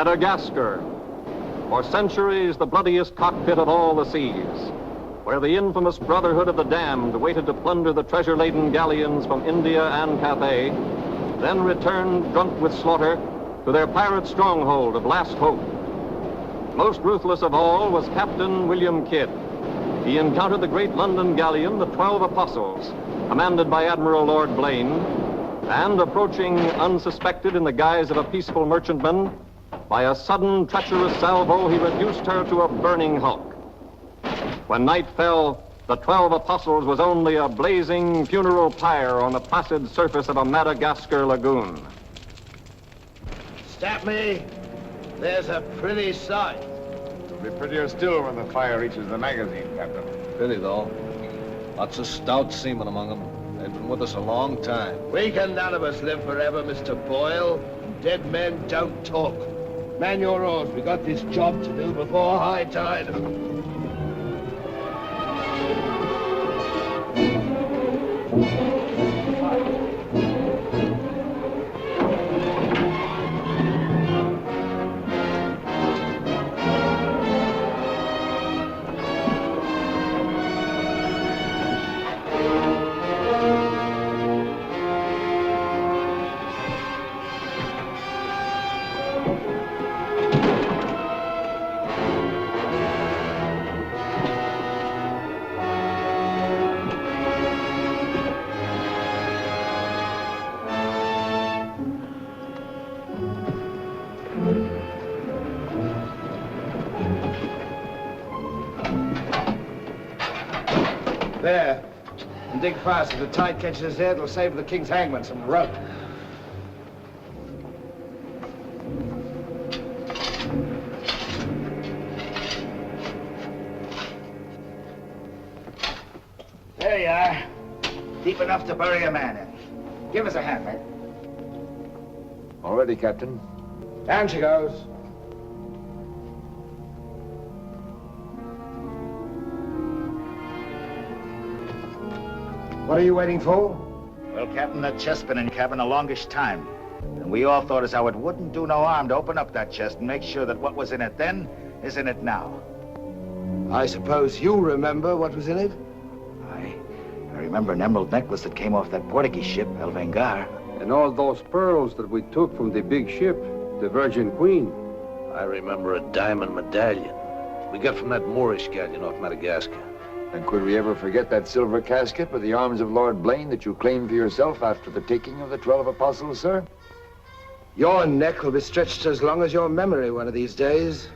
Madagascar, for centuries the bloodiest cockpit of all the seas, where the infamous Brotherhood of the Damned waited to plunder the treasure-laden galleons from India and Cathay, then returned drunk with slaughter to their pirate stronghold of Last Hope. Most ruthless of all was Captain William Kidd. He encountered the great London galleon, the 12 Apostles, commanded by Admiral Lord Blaine, and approaching unsuspected in the guise of a peaceful merchantman, by a sudden treacherous salvo, he reduced her to a burning hulk. When night fell, the 12 Apostles was only a blazing funeral pyre on the placid surface of a Madagascar lagoon. Stop me. There's a pretty sight. It'll be prettier still when the fire reaches the magazine, Captain. Pity, though. Lots of stout seamen among them. They've been with us a long time. We can none of us live forever, Mr. Boyle. Dead men don't talk. Man your oars. We got this job to do before high tide. There. And dig fast. If the tide catches us there, it'll save the king's hangman some rope. There you are. Deep enough to bury a man in. Give us a hand, mate. All ready, Captain. Down she goes. What are you waiting for? Well, Captain, that chest's been in cabin a longish time. And we all thought as how it wouldn't do no harm to open up that chest and make sure that what was in it then is in it now. I suppose you remember what was in it? I remember an emerald necklace that came off that Portuguese ship, El Vengar. And all those pearls that we took from the big ship, the Virgin Queen. I remember a diamond medallion we got from that Moorish galleon off Madagascar. And could we ever forget that silver casket with the arms of Lord Blaine that you claimed for yourself after the taking of the 12 Apostles, sir? Your neck will be stretched as long as your memory one of these days.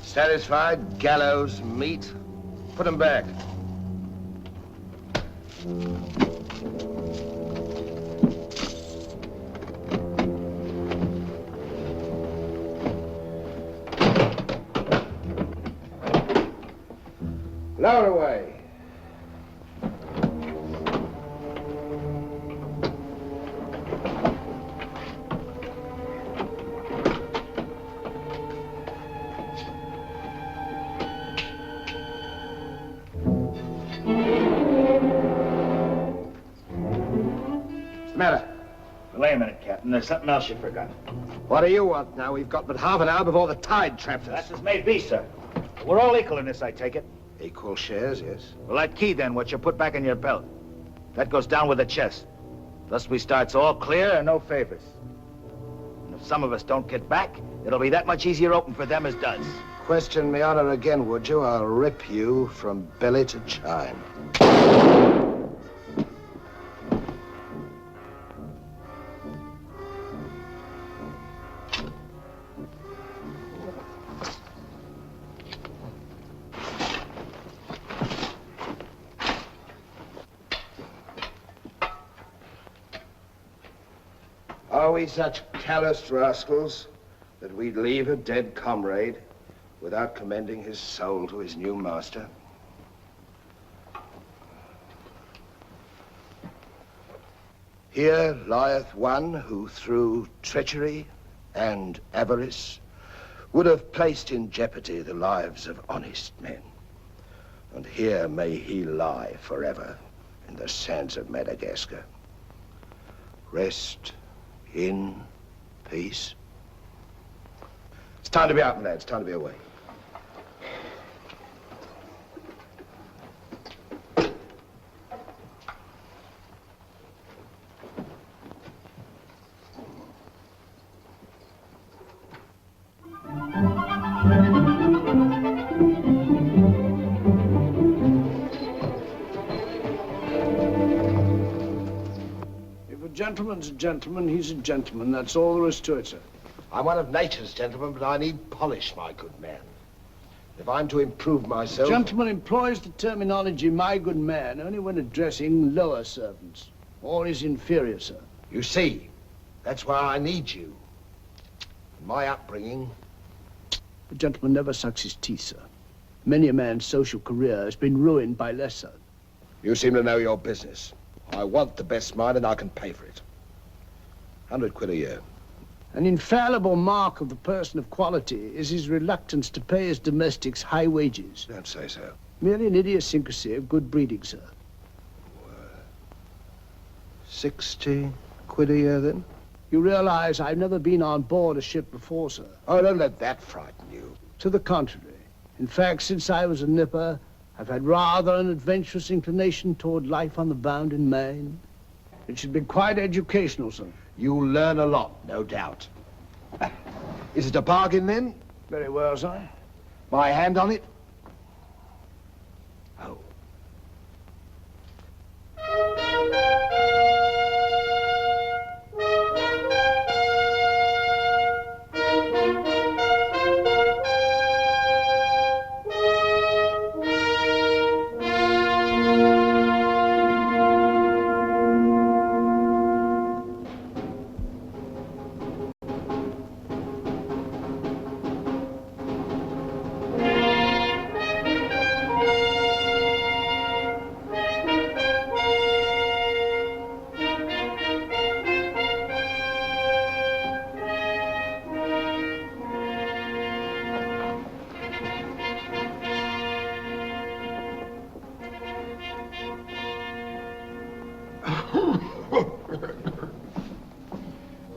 Satisfied? Gallows meat? Put them back. Lower away. Wait a minute, Captain. There's something else you forgot. What do you want now? We've got but half an hour before the tide traps us. That's as may be, sir. We're all equal in this, I take it. Equal shares, yes. Well, that key, then, what you put back in your belt, that goes down with the chest. Thus we starts all clear and no favors. And if some of us don't get back, it'll be that much easier open for them as does. Question me honor again, would you? I'll rip you from belly to chine. Are we such calloused rascals that we'd leave a dead comrade without commending his soul to his new master? Here lieth one who through treachery and avarice would have placed in jeopardy the lives of honest men. And here may he lie forever in the sands of Madagascar. Rest in peace. It's time to be out, lads. Time to be away. If a gentleman's a gentleman, he's a gentleman. That's all there is to it, sir. I'm one of nature's gentlemen, but I need polish, my good man. If I'm to improve myself... Gentleman employs the terminology, my good man, only when addressing lower servants, or his inferior, sir. You see, that's why I need you. My upbringing... A gentleman never sucks his teeth, sir. Many a man's social career has been ruined by less, sir. You seem to know your business. I want the best mine, and I can pay for it. 100 quid a year. An infallible mark of the person of quality is his reluctance to pay his domestics high wages. Don't say so. Merely an idiosyncrasy of good breeding, sir. 60 quid a year, then? You realize I've never been on board a ship before, sir. Oh, don't let that frighten you. To the contrary. In fact, since I was a nipper, I've had rather an adventurous inclination toward life on the bound in Maine. It should be quite educational, sir. You'll learn a lot, no doubt. Is it a bargain, then? Very well, sir. My hand on it? Oh.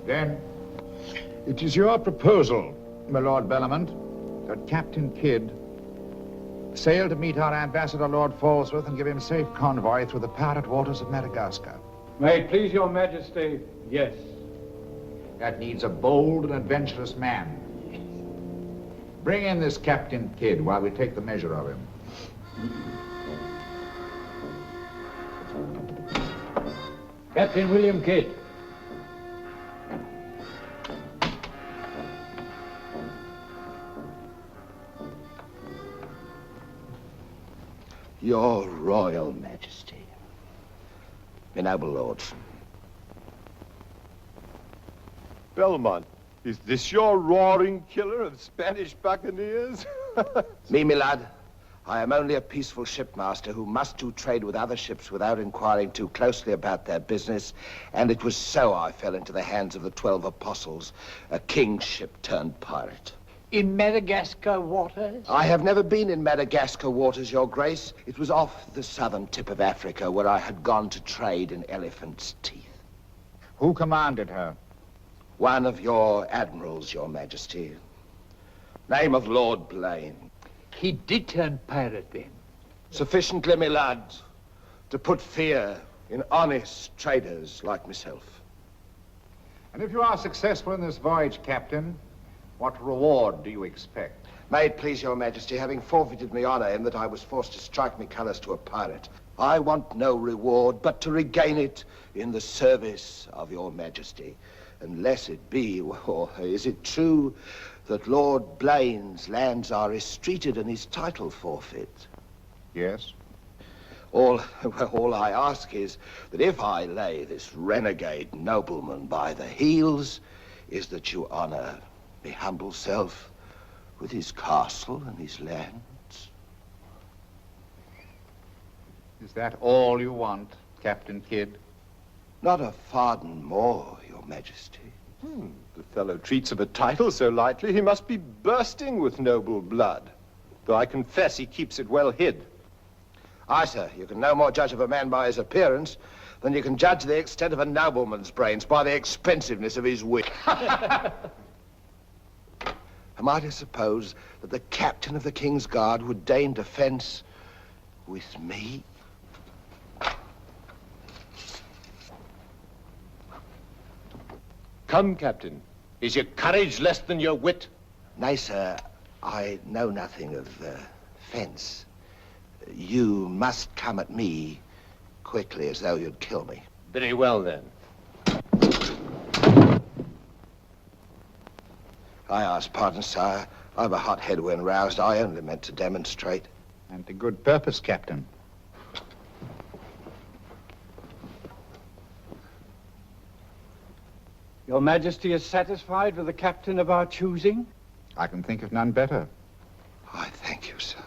Then, it is your proposal, my Lord Bellomont, that Captain Kidd sail to meet our ambassador, Lord Falsworth, and give him safe convoy through the pirate waters of Madagascar. May it please your majesty, yes. That needs a bold and adventurous man. Bring in this Captain Kidd while we take the measure of him. Captain William Kidd. Your Royal Majesty. My noble lords. Belmont, is this your roaring killer of Spanish buccaneers? Me, my lad, I am only a peaceful shipmaster who must do trade with other ships without inquiring too closely about their business, and it was so I fell into the hands of the 12 apostles, a king's ship turned pirate. In Madagascar waters? I have never been in Madagascar waters, Your Grace. It was off the southern tip of Africa where I had gone to trade in elephants' teeth. Who commanded her? One of your admirals, Your Majesty. Name of Lord Blaine. He did turn pirate then? Sufficiently, my lad, to put fear in honest traders like myself. And if you are successful in this voyage, Captain, what reward do you expect? May it please Your Majesty, having forfeited my honor in that I was forced to strike me colors to a pirate, I want no reward but to regain it in the service of Your Majesty. Unless it be, or is it true that Lord Blaine's lands are estreated and his title forfeit? Yes. All I ask is that if I lay this renegade nobleman by the heels, is that you honor me humble self with his castle and his lands. Is that all you want, Captain Kidd? Not a farden more, Your Majesty. The fellow treats of a title so lightly, he must be bursting with noble blood. Though I confess he keeps it well hid. Aye, sir, you can no more judge of a man by his appearance than you can judge the extent of a nobleman's brains by the expensiveness of his wit. Am I to suppose that the captain of the King's Guard would deign defense with me? Come, Captain. Is your courage less than your wit? Nay, sir, I know nothing of fence. You must come at me quickly as though you'd kill me. Very well, then. I ask pardon, sire. I've a hot head when roused. I only meant to demonstrate. And to good purpose, Captain. Your Majesty is satisfied with the captain of our choosing? I can think of none better. I thank you, sir.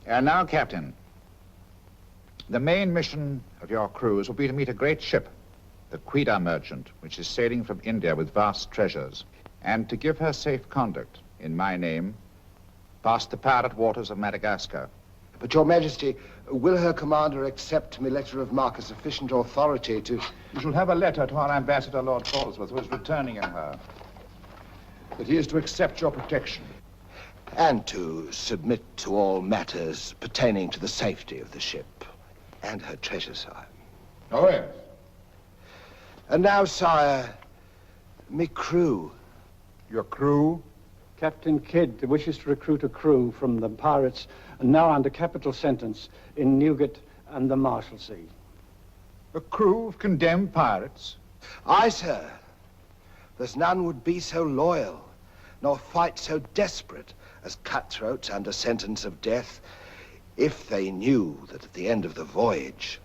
And now, Captain, the main mission of your cruise will be to meet a great ship, the Quida merchant, which is sailing from India with vast treasures, and to give her safe conduct, in my name, past the pirate waters of Madagascar. But, Your Majesty, will her commander accept me letter of marque as sufficient authority to... You shall have a letter to our ambassador, Lord Falsworth, who is returning in her, that he is to accept your protection. And to submit to all matters pertaining to the safety of the ship and her treasure, sire. Oh, yes. And now, sire, me crew. Your crew? Captain Kidd wishes to recruit a crew from the pirates now under capital sentence in Newgate and the Marshalsea. A crew of condemned pirates? Aye, sir. There's none would be so loyal, nor fight so desperate as cutthroats under sentence of death, if they knew that at the end of the voyage,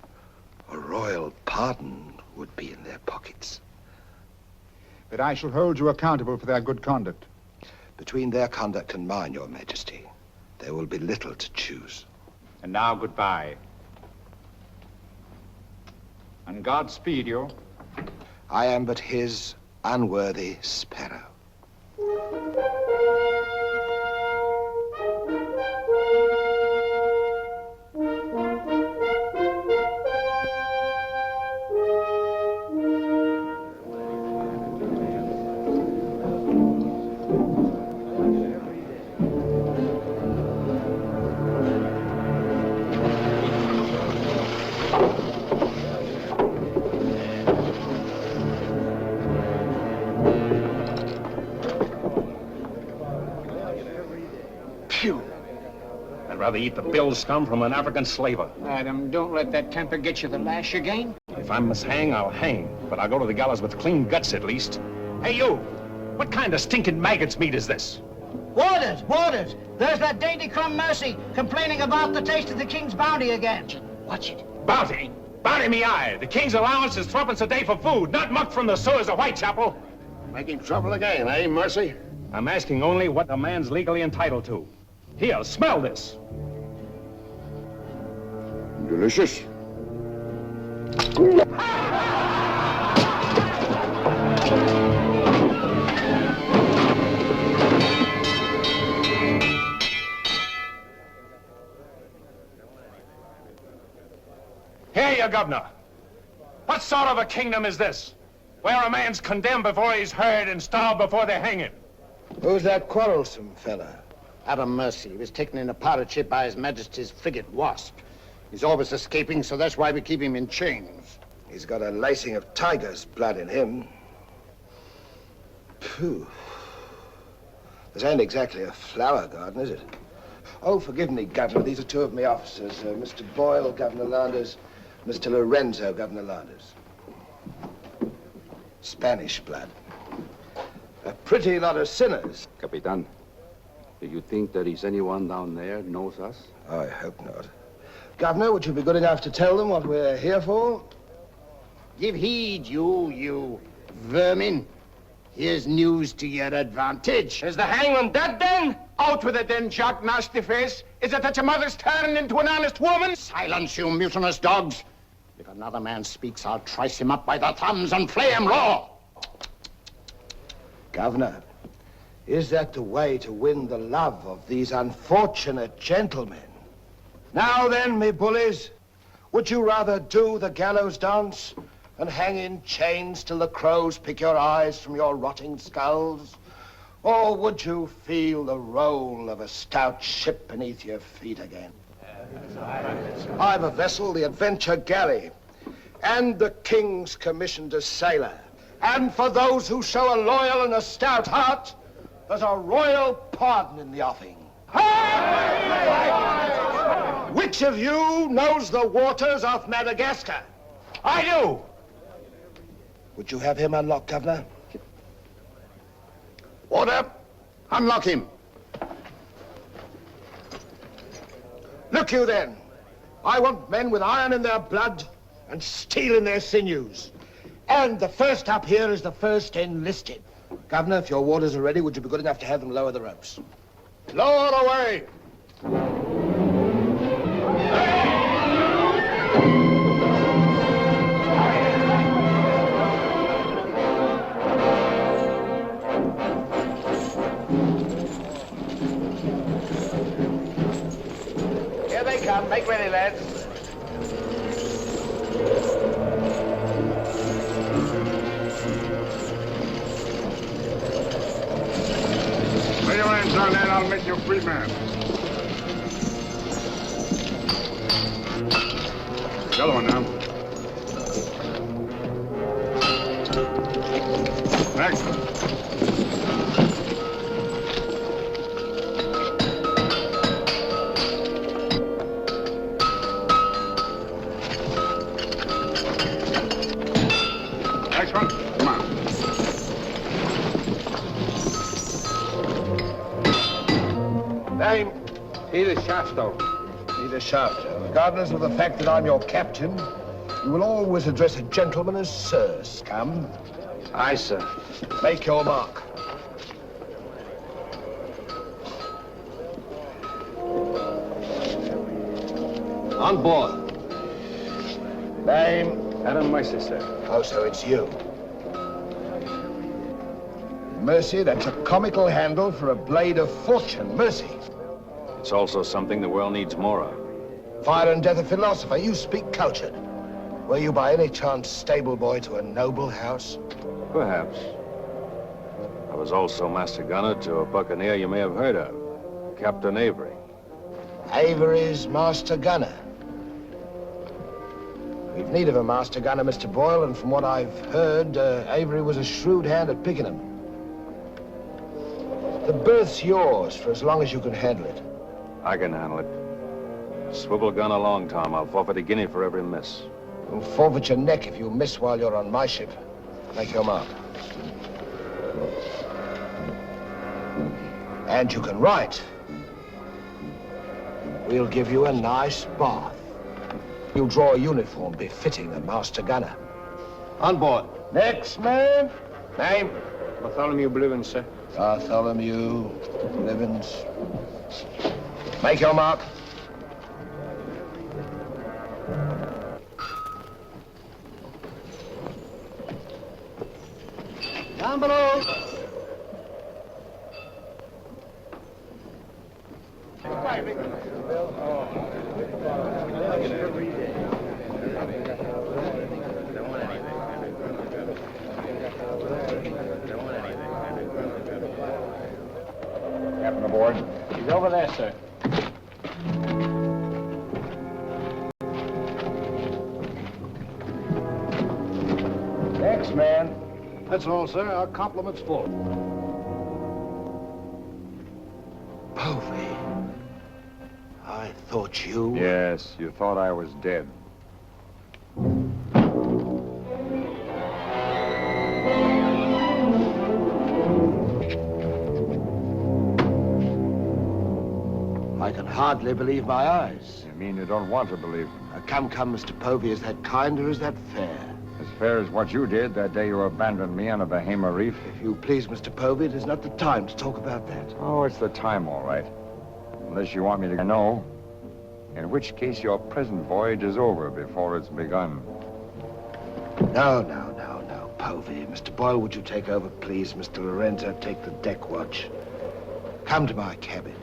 a royal pardon would be in their pockets. But I shall hold you accountable for their good conduct. Between their conduct and mine, Your Majesty, there will be little to choose. And now, goodbye. And God speed you. I am but his unworthy sparrow. I'd rather eat the bill scum from an African slaver. Adam, don't let that temper get you the lash again. If I must hang, I'll hang. But I'll go to the gallows with clean guts, at least. Hey, you! What kind of stinking maggot's meat is this? Warders! Warders! There's that dainty crumb Mercy complaining about the taste of the king's bounty again. Watch it. Bounty? Bounty me eye! The king's allowance is 3 a day for food, not muck from the sewers of Whitechapel. Making trouble again, eh, Mercy? I'm asking only what a man's legally entitled to. Here, smell this. Delicious. Here, you governor. What sort of a kingdom is this? Where a man's condemned before he's heard and starved before they hang him. Who's that quarrelsome fella? Adam Mercy. He was taken in a pirate ship by His Majesty's frigate Wasp. He's always escaping, so that's why we keep him in chains. He's got a lacing of tiger's blood in him. Phew. This ain't exactly a flower garden, is it? Oh, forgive me, Governor. These are two of my officers. Mr. Boyle, Governor Landers. Mr. Lorenzo, Governor Landers. Spanish blood. A pretty lot of sinners. Capitan, do you think there is anyone down there knows us? I hope not. Governor, would you be good enough to tell them what we're here for? Give heed, you vermin. Here's news to your advantage. Is the hangman dead, then? Out with it, then, Jock Nasty Face. Is it that your mother's turned into an honest woman? Silence, you mutinous dogs. If another man speaks, I'll trice him up by the thumbs and flay him raw. Governor, is that the way to win the love of these unfortunate gentlemen? Now then, me bullies, would you rather do the gallows dance and hang in chains till the crows pick your eyes from your rotting skulls? Or would you feel the roll of a stout ship beneath your feet again? I've a vessel, the Adventure Galley, and the King's commissioned a sailor. And for those who show a loyal and a stout heart, there's a royal pardon in the offing. Which of you knows the waters off Madagascar? I do. Would you have him unlocked, Governor? Order, unlock him. Look you then, I want men with iron in their blood and steel in their sinews. And the first up here is the first enlisted. Governor, if your warders are ready, would you be good enough to have them lower the ropes? Lower away. Here they come. Make ready, lads. Lay your hands on that, I'll make you a free man. The other one now. Next. Next one. Come on. Name? Peter Shafto. Peter Shafto. Regardless of the fact that I'm your captain, you will always address a gentleman as Sir, scum. Aye, sir. Make your mark. On board. Name? Adam Mercer, sir. Oh, so it's you. Mercy, that's a comical handle for a blade of fortune. Mercy. It's also something the world needs more of. Fire and death a philosopher. You speak cultured. Were you by any chance stable boy to a noble house? Perhaps. I was also master gunner to a buccaneer you may have heard of, Captain Avery. Avery's master gunner. We've need of a master gunner, Mr. Boyle, and from what I've heard, Avery was a shrewd hand at picking them. The berth's yours for as long as you can handle it. I can handle it. Swivel gun along, Tom. I'll forfeit a guinea for every miss. You'll forfeit your neck if you miss while you're on my ship. Make your mark. And you can write. We'll give you a nice bath. You'll draw a uniform befitting a master gunner. On board. Next man. Name? Bartholomew Blivens, sir. Bartholomew Blivens. Make your mark. Down below. Captain aboard. He's over there, sir. Next man. That's all, sir. Our compliments full. Povey. I thought you... Yes, you thought I was dead. I can hardly believe my eyes. You mean you don't want to believe them? Come, Mr. Povey, is that kind or is that fair? As fair as what you did that day you abandoned me on a Bahama reef. If you please, Mr. Povey, it is not the time to talk about that. Oh, it's the time, all right. Unless you want me to know. In which case your present voyage is over before it's begun. No, Povey. Mr. Boyle, would you take over, please? Mr. Lorenzo, take the deck watch. Come to my cabin.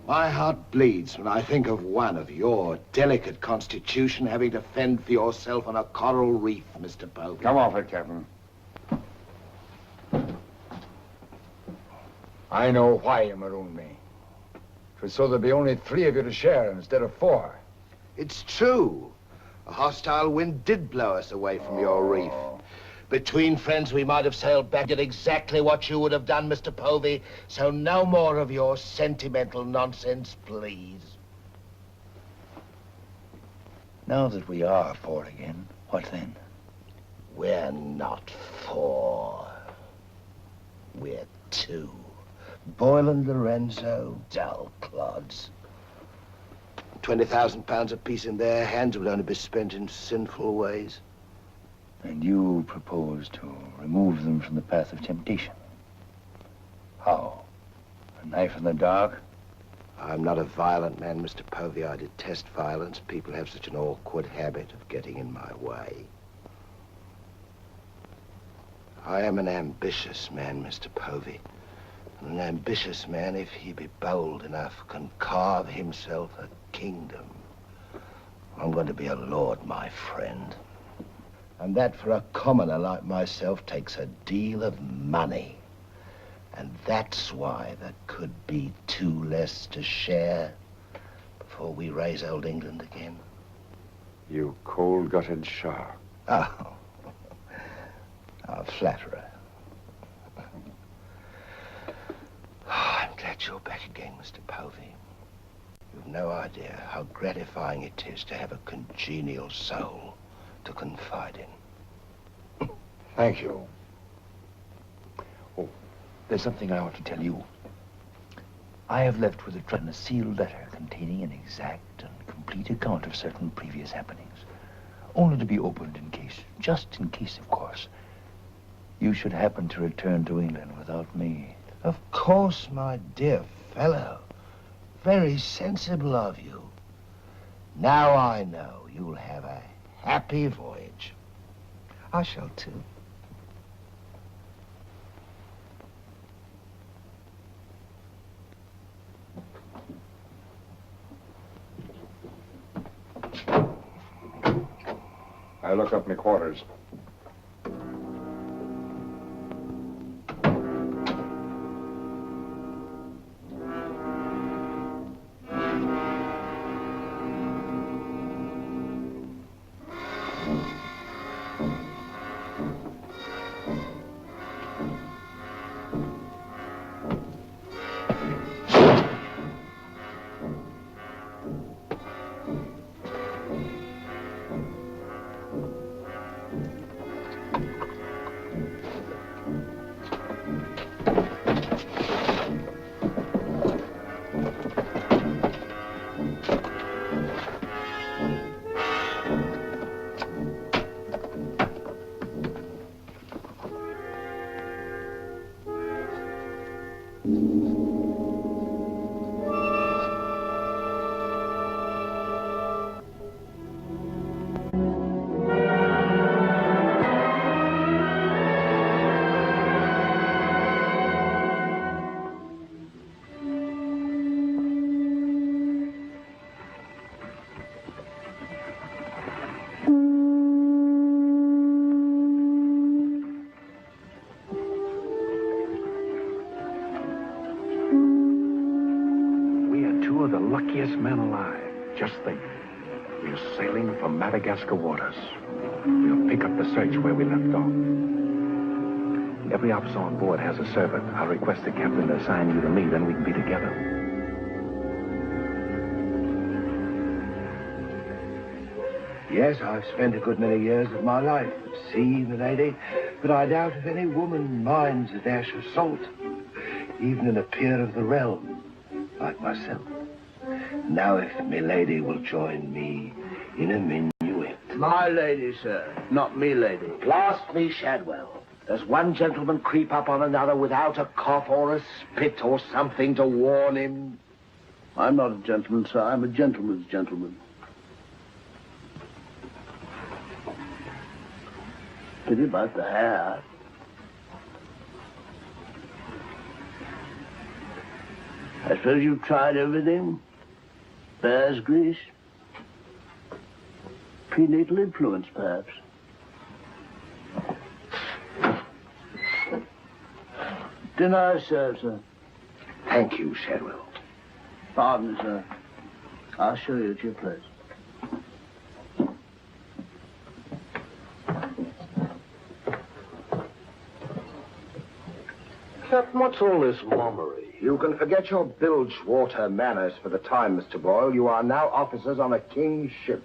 My heart bleeds when I think of one of your delicate constitution having to fend for yourself on a coral reef, Mr. Povey. Come off it, Captain. I know why you marooned me. It was so there'd be only 3 of you to share instead of 4. It's true. A hostile wind did blow us away from your reef. Between friends, we might have sailed back at exactly what you would have done, Mr. Povey. So no more of your sentimental nonsense, please. Now that we are 4 again, what then? We're not 4. We're 2. Boyle and Lorenzo, dull clods. 20,000 pounds apiece in their hands would only be spent in sinful ways. And you propose to remove them from the path of temptation. How? A knife in the dark? I'm not a violent man, Mr. Povey. I detest violence. People have such an awkward habit of getting in my way. I am an ambitious man, Mr. Povey. And an ambitious man, if he be bold enough, can carve himself a kingdom. I'm going to be a lord, my friend. And that for a commoner like myself takes a deal of money. And that's why there could be 2 less to share before we raise old England again. You cold-gutted shark. Oh, a flatterer. Oh, I'm glad you're back again, Mr. Povey. You've no idea how gratifying it is to have a congenial soul to confide in. Thank you. Oh, there's something I ought to tell you. I have left with a sealed letter containing an exact and complete account of certain previous happenings, only to be opened in case, just in case, of course, you should happen to return to England without me. Of course, my dear fellow. Very sensible of you. Now I know you'll have a happy voyage. I shall too. I'll look up my quarters. Men alive. Just think. We're sailing for Madagascar waters. We'll pick up the search where we left off. Every officer on board has a servant. I'll request the captain to assign you to me, then we can be together. Yes, I've spent a good many years of my life at sea, milady, but I doubt if any woman minds a dash of salt, even in a peer of the realm, like myself. Now, if milady will join me in a minuet. My lady, sir, not me lady. Blast me, Shadwell. Does one gentleman creep up on another without a cough or a spit or something to warn him? I'm not a gentleman, sir. I'm a gentleman's gentleman. Pity about the hair. I suppose you've tried everything? Bear's grease? Prenatal influence, perhaps? Dinner served, sir. Thank you, Shadwell. Pardon, sir. I'll show you at your place. Captain, what's all this mummery? You can forget your bilge-water manners for the time, Mr. Boyle. You are now officers on a king's ship.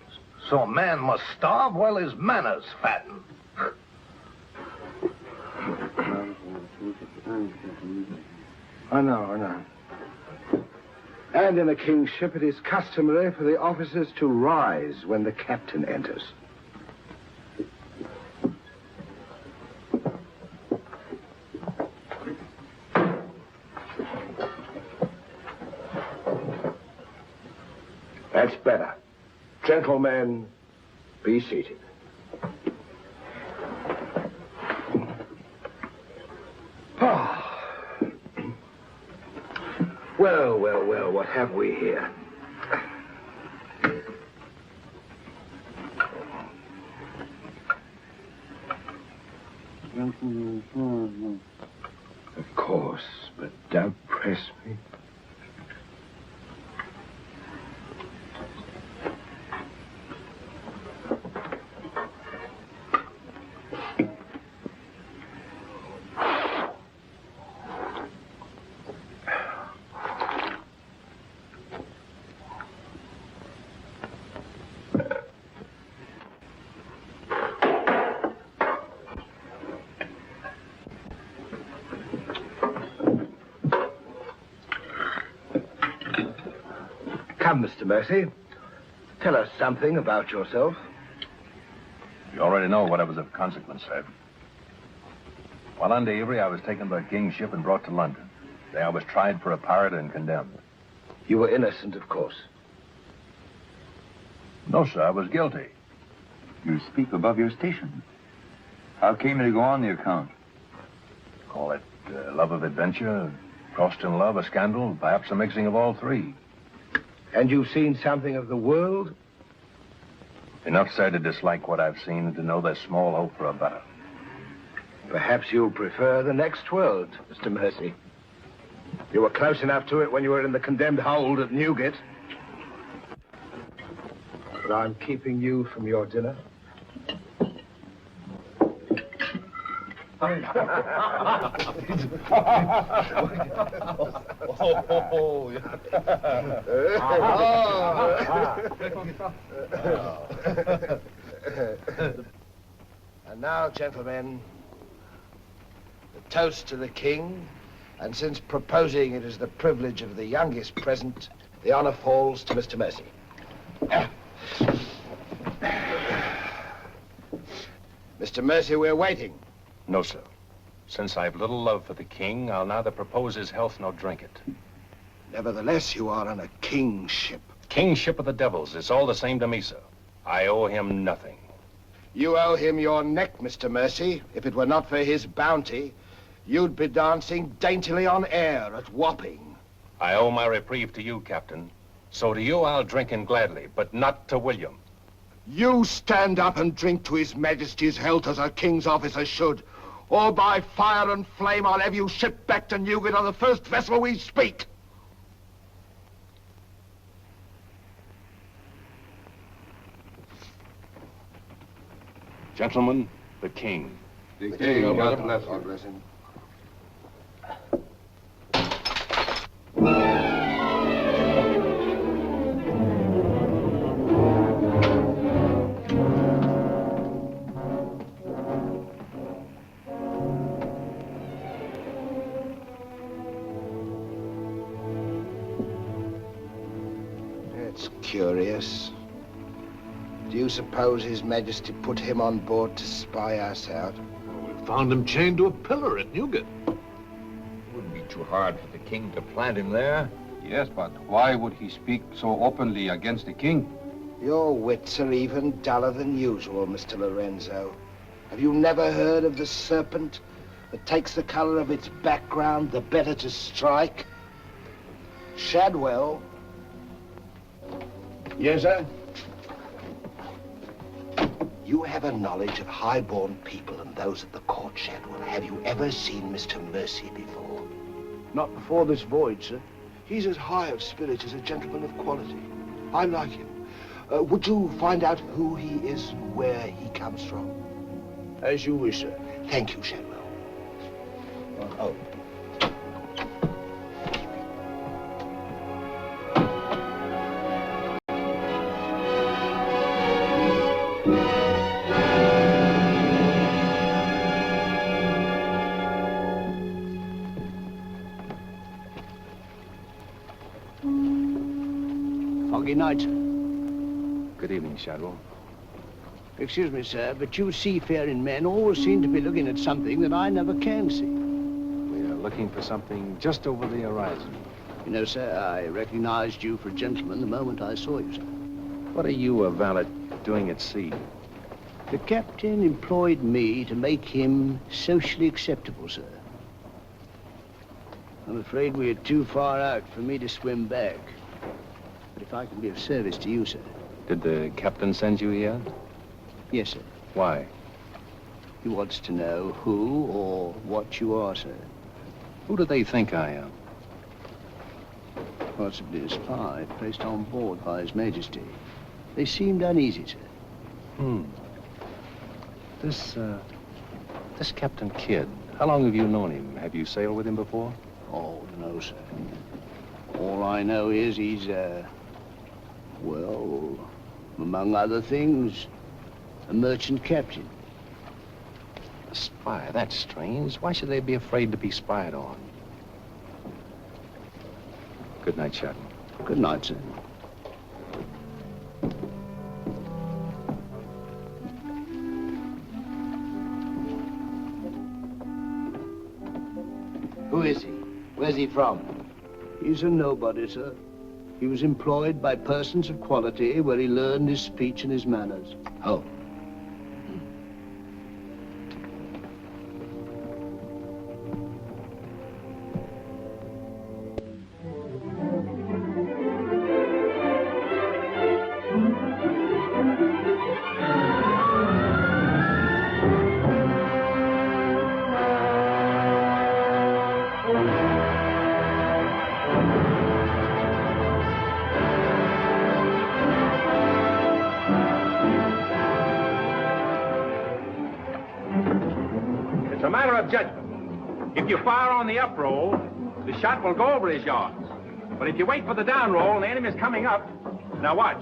So a man must starve while his manners fatten. I know. And in a king's ship, it is customary for the officers to rise when the captain enters. That's better. Gentlemen, be seated. Well, what have we here? Of course, but don't press me. Come, Mr. Mercy. Tell us something about yourself. You already know what was of consequence, sir. While under Avery, I was taken by King's ship and brought to London. There I was tried for a pirate and condemned. You were innocent, of course. No, sir, I was guilty. You speak above your station. How came you to go on the account? Call it love of adventure, crossed in love, a scandal, perhaps a mixing of all three. And you've seen something of the world? Enough, sir, to dislike what I've seen and to know there's small hope for a better. Perhaps you'll prefer the next world, Mr. Mercy. You were close enough to it when you were in the condemned hold at Newgate. But I'm keeping you from your dinner. And now, gentlemen, the toast to the king, and since proposing it is the privilege of the youngest present, the honor falls to Mr. Mercy. Mr. Mercy, we're waiting. No, sir. Since I've little love for the king, I'll neither propose his health nor drink it. Nevertheless, you are on a king's ship. King's ship of the devils. It's all the same to me, sir. I owe him nothing. You owe him your neck, Mr. Mercy. If it were not for his bounty, you'd be dancing daintily on air at Wapping. I owe my reprieve to you, Captain. So to you I'll drink in gladly, but not to William. You stand up and drink to His Majesty's health as a king's officer should. Or by fire and flame, I'll have you shipped back to Newgate on the first vessel we speak. Gentlemen, the king. The king, God bless you. God bless him. That's curious. Do you suppose His Majesty put him on board to spy us out? Well, we found him chained to a pillar at Newgate. It wouldn't be too hard for the king to plant him there. Yes, but why would he speak so openly against the king? Your wits are even duller than usual, Mr. Lorenzo. Have you never heard of the serpent that takes the color of its background the better to strike? Shadwell. Yes, sir? You have a knowledge of high-born people and those at the court, Shadwell. Have you ever seen Mr. Mercy before? Not before this voyage, sir. He's as high of spirit as a gentleman of quality. I'm like him. Would you find out who he is and where he comes from? As you wish, sir. Thank you, Shadwell. Oh. Foggy night. Good evening, Shadwell. Excuse me, sir, but you seafaring men always seem to be looking at something that I never can see. We are looking for something just over the horizon. You know, sir, I recognized you for a gentleman the moment I saw you, sir. What are you, a valet, doing at sea? The captain employed me to make him socially acceptable, sir. I'm afraid we are too far out for me to swim back. But if I can be of service to you, sir. Did the captain send you here? Yes, sir. Why? He wants to know who or what you are, sir. Who do they think I am? Possibly a spy placed on board by His Majesty. They seemed uneasy, sir. This Captain Kidd, how long have you known him? Have you sailed with him before? Oh, no, sir. All I know is he's, well, among other things, a merchant captain. A spy? That's strange. Why should they be afraid to be spied on? Good night, Shadwell. Good night, sir. Who is he? Where's he from? He's a nobody, sir. He was employed by persons of quality where he learned his speech and his manners. Oh. It's a matter of judgment. If you fire on the up roll, the shot will go over his yards. But if you wait for the down roll and the enemy's coming up, now watch.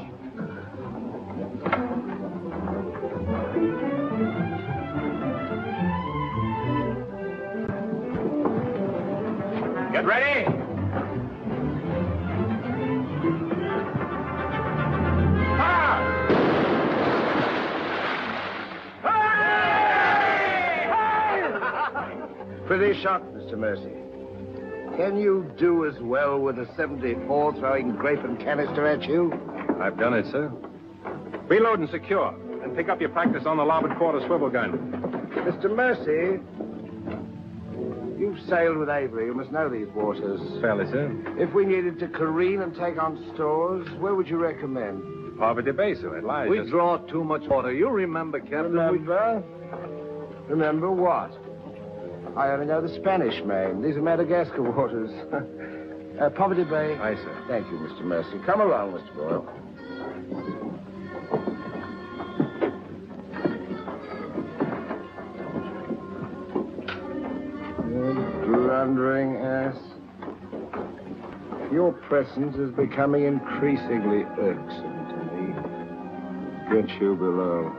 Get ready. Pretty shot, Mr. Mercy. Can you do as well with a 74 throwing grape and canister at you? I've done it, sir. Reload and secure. And pick up your practice on the larboard quarter swivel gun. Mr. Mercy, you've sailed with Avery. You must know these waters. Fairly, sir. If we needed to careen and take on stores, where would you recommend? Poverty Bay, sir. It lies. We draw too much water. You remember, Captain? Remember? Remember what? I only know the Spanish Main. These are Madagascar waters. Poverty Bay. Aye, sir. Thank you, Mr. Mercy. Come along, Mr. Boyle. You blundering ass. Your presence is becoming increasingly irksome to me. Get you below.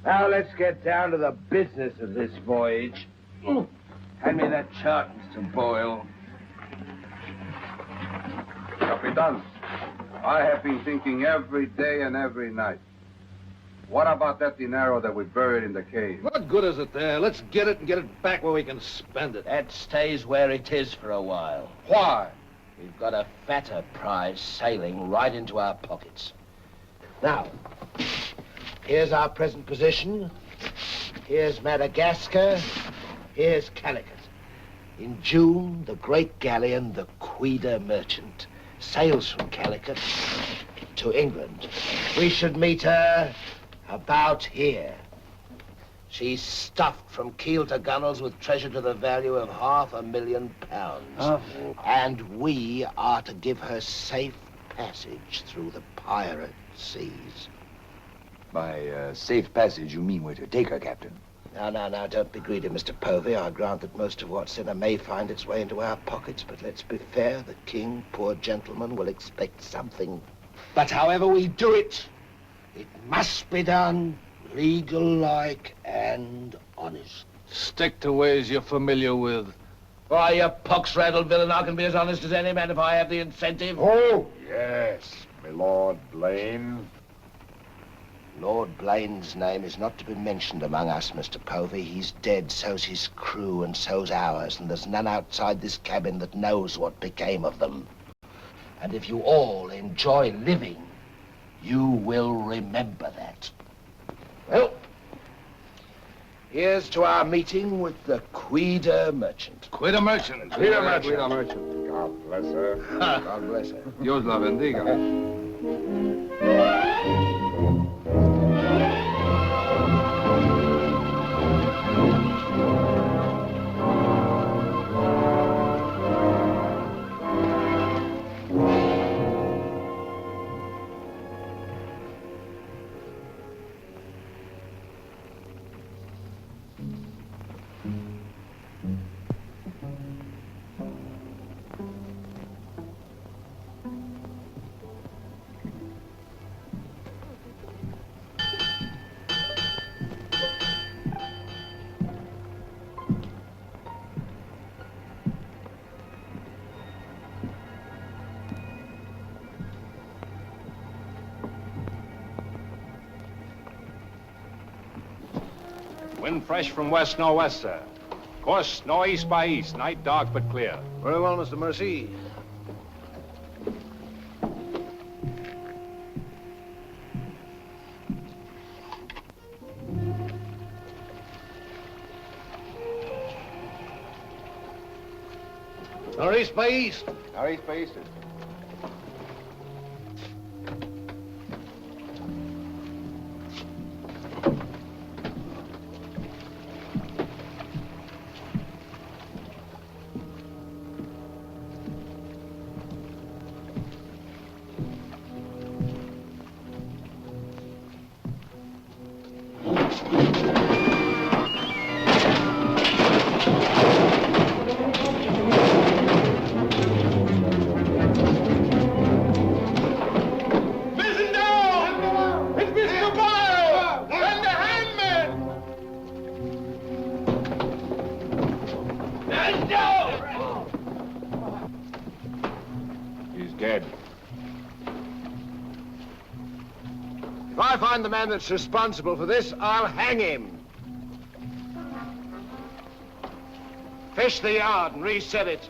Now let's get down to the business of this voyage. Hand me that chart, Mr. Boyle. Capitan, I have been thinking every day and every night. What about that dinero that we buried in the cave? What good is it there? Let's get it and get it back where we can spend it. That stays where it is for a while. Why? We've got a fatter prize sailing right into our pockets. Now, here's our present position. Here's Madagascar. Here's Calicut. In June, the great galleon, the Queen Merchant, sails from Calicut to England. We should meet her about here. She's stuffed from keel to gunwales with treasure to the value of £500,000. And we are to give her safe passage through the pirate seas. By safe passage, you mean we're to take her, Captain? Now, don't be greedy, Mr. Povey. I grant that most of what's in her may find its way into our pockets, but let's be fair. The king, poor gentleman, will expect something. But however we do it, it must be done legal-like and honest. Stick to ways you're familiar with. Why, you pox-rattled villain, I can be as honest as any man if I have the incentive. Oh, yes, my Lord Blaine. Lord Blaine's name is not to be mentioned among us, Mr. Povey. He's dead, so's his crew, and so's ours, and there's none outside this cabin that knows what became of them. And if you all enjoy living, you will remember that. Well, here's to our meeting with the Queen Merchant. Queen Merchant. Queen Merchant. God bless her. God bless her. Dios la bendiga. Wind fresh from west-northwest, sir. Course northeast by east. Night dark but clear. Very well, Mr. Mercy. Northeast by east. Northeast by east. If I find the man that's responsible for this, I'll hang him. Fish the yard and reset it.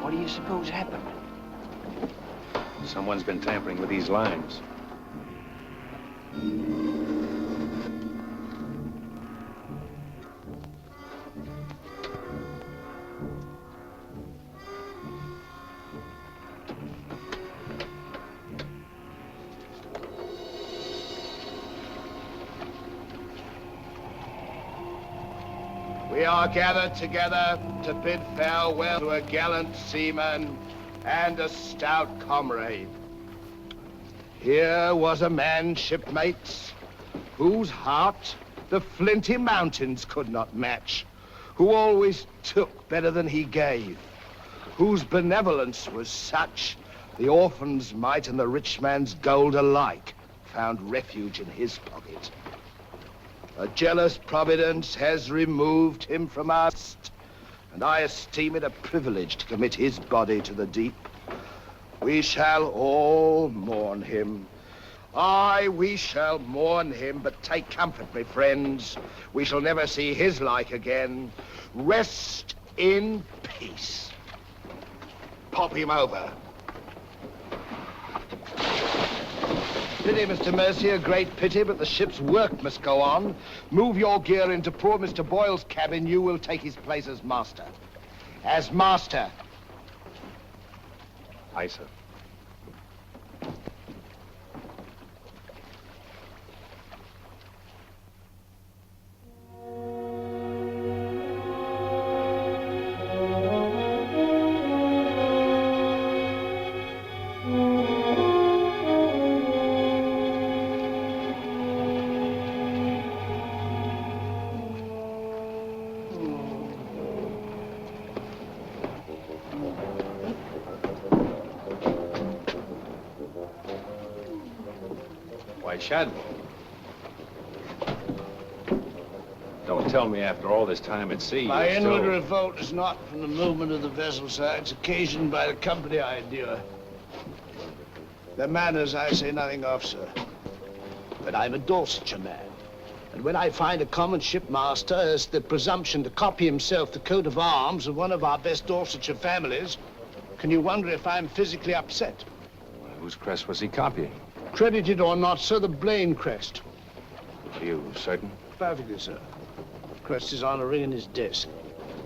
What do you suppose happened? Someone's been tampering with these lines. We are gathered together to bid farewell to a gallant seaman and a stout comrade. Here was a man, shipmates, whose heart the flinty mountains could not match, who always took better than he gave, whose benevolence was such, the orphan's mite and the rich man's gold alike found refuge in his pocket. A jealous providence has removed him from us, and I esteem it a privilege to commit his body to the deep. We shall all mourn him. Aye, we shall mourn him, but take comfort, my friends. We shall never see his like again. Rest in peace. Pop him over. Pity, Mr. Mercy, a great pity, but the ship's work must go on. Move your gear into poor Mr. Boyle's cabin. You will take his place as master. As master. Aye, sir. Why, Shadwell. Don't tell me after all this time at sea. My you're inward still... revolt is not from the movement of the vessel, sir. It's occasioned by the company I endure. Their manners I say nothing of, sir. But I'm a Dorsetshire man. And when I find a common shipmaster has the presumption to copy himself the coat of arms of one of our best Dorsetshire families, can you wonder if I'm physically upset? Whose crest was he copying? Credited or not, sir, the Blaine crest. Are you certain? Perfectly, sir. Crest is on a ring in his desk.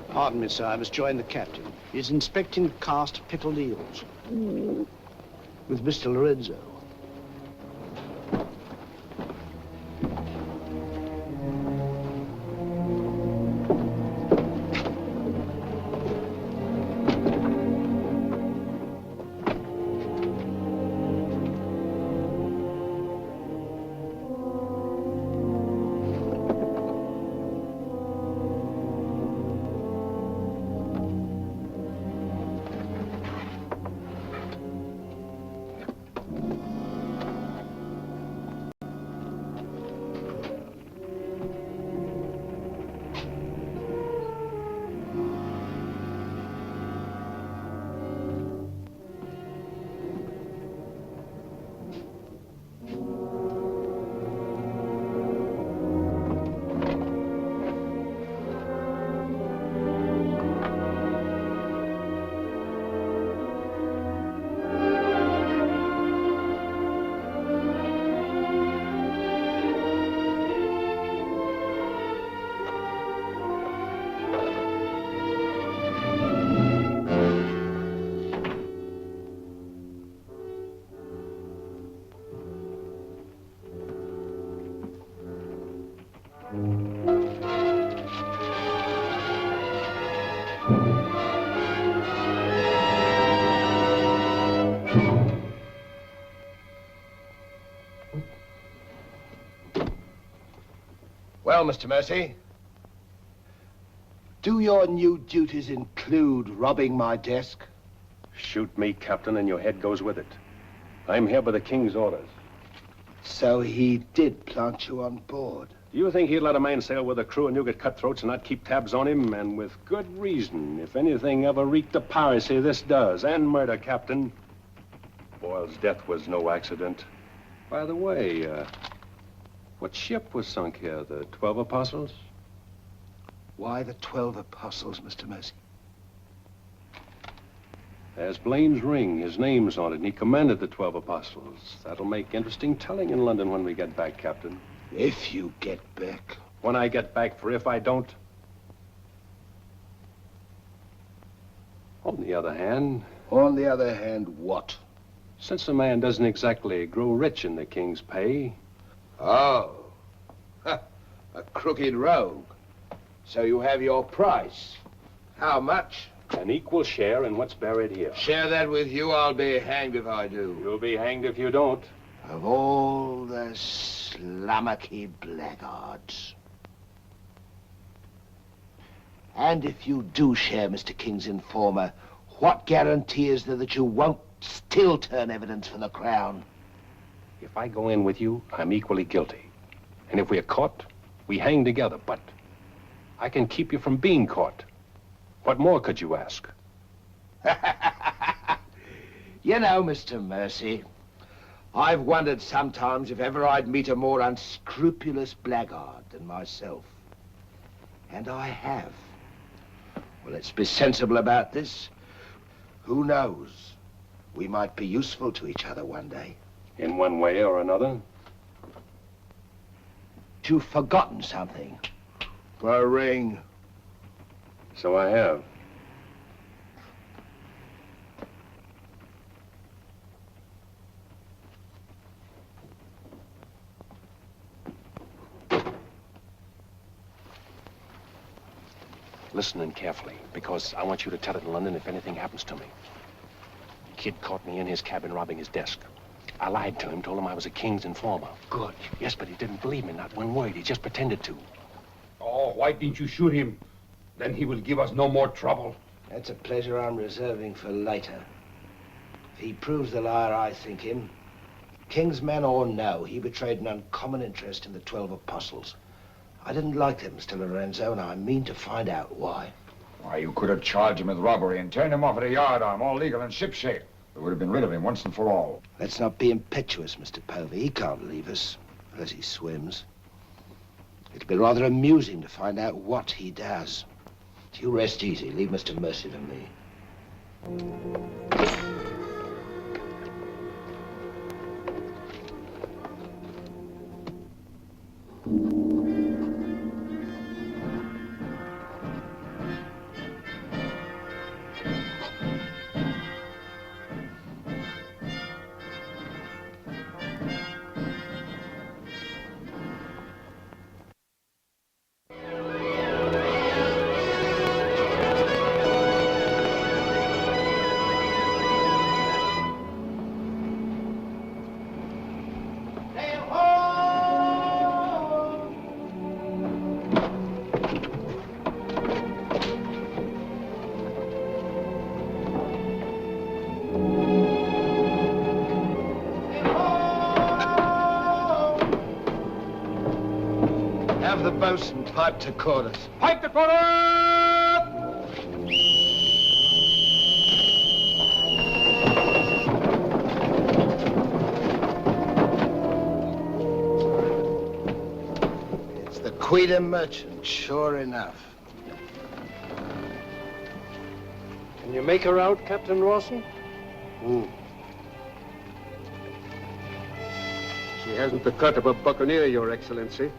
Pardon me, sir, I must join the captain. He's inspecting the cast pickled eels. With Mr. Lorenzo. Well, Mr. Mercy, do your new duties include robbing my desk? Shoot me, Captain, and your head goes with it. I'm here by the King's orders. So he did plant you on board? Do you think he'd let a man sail with a crew and you get cutthroats and not keep tabs on him? And with good reason. If anything ever reeked of piracy, this does. And murder, Captain. Boyle's death was no accident. By the way, what ship was sunk here? The 12 Apostles? Why the 12 Apostles, Mr. Mercy? There's Blaine's ring. His name's on it, and he commanded the 12 Apostles. That'll make interesting telling in London when we get back, Captain. If you get back. When I get back, for if I don't. On the other hand... On the other hand, what? Since a man doesn't exactly grow rich in the King's pay... Oh. A crooked rogue. So you have your price. How much? An equal share in what's buried here. Share that with you, I'll be hanged if I do. You'll be hanged if you don't. Of all the slummocky blackguards. And if you do share Mr. King's informer, What guarantee is there that you won't still turn evidence for the Crown? If I go in with you, I'm equally guilty. And if we're caught, we hang together. But I can keep you from being caught. What more could you ask? You know, Mr. Mercy, I've wondered sometimes if ever I'd meet a more unscrupulous blackguard than myself. And I have. Well, let's be sensible about this. Who knows? We might be useful to each other one day. In one way or another? You've forgotten something. The ring. So I have. Listen in carefully, because I want you to tell it in London if anything happens to me. Kid caught me in his cabin robbing his desk. I lied to him, told him I was a king's informer. Good. Yes, but he didn't believe me, not one word. He just pretended to. Oh, why didn't you shoot him? Then he will give us no more trouble. That's a pleasure I'm reserving for later. If he proves the liar I think him, king's man or no, he betrayed an uncommon interest in the 12 apostles. I didn't like them, Mr. Lorenzo, and I mean to find out why. Why, you could have charged him with robbery and turned him off at a yardarm, all legal and shipshape. We would have been rid of him once and for all. Let's not be impetuous, Mr. Povey. He can't leave us, unless he swims. It'll be rather amusing to find out what he does. You rest easy. Leave Mr. Mercy to me. Have the boatswain pipe to quarters. Pipe to quarter! It's the Queen Merchant, sure enough. Can you make her out, Captain Rawson? She hasn't the cut of a buccaneer, Your Excellency.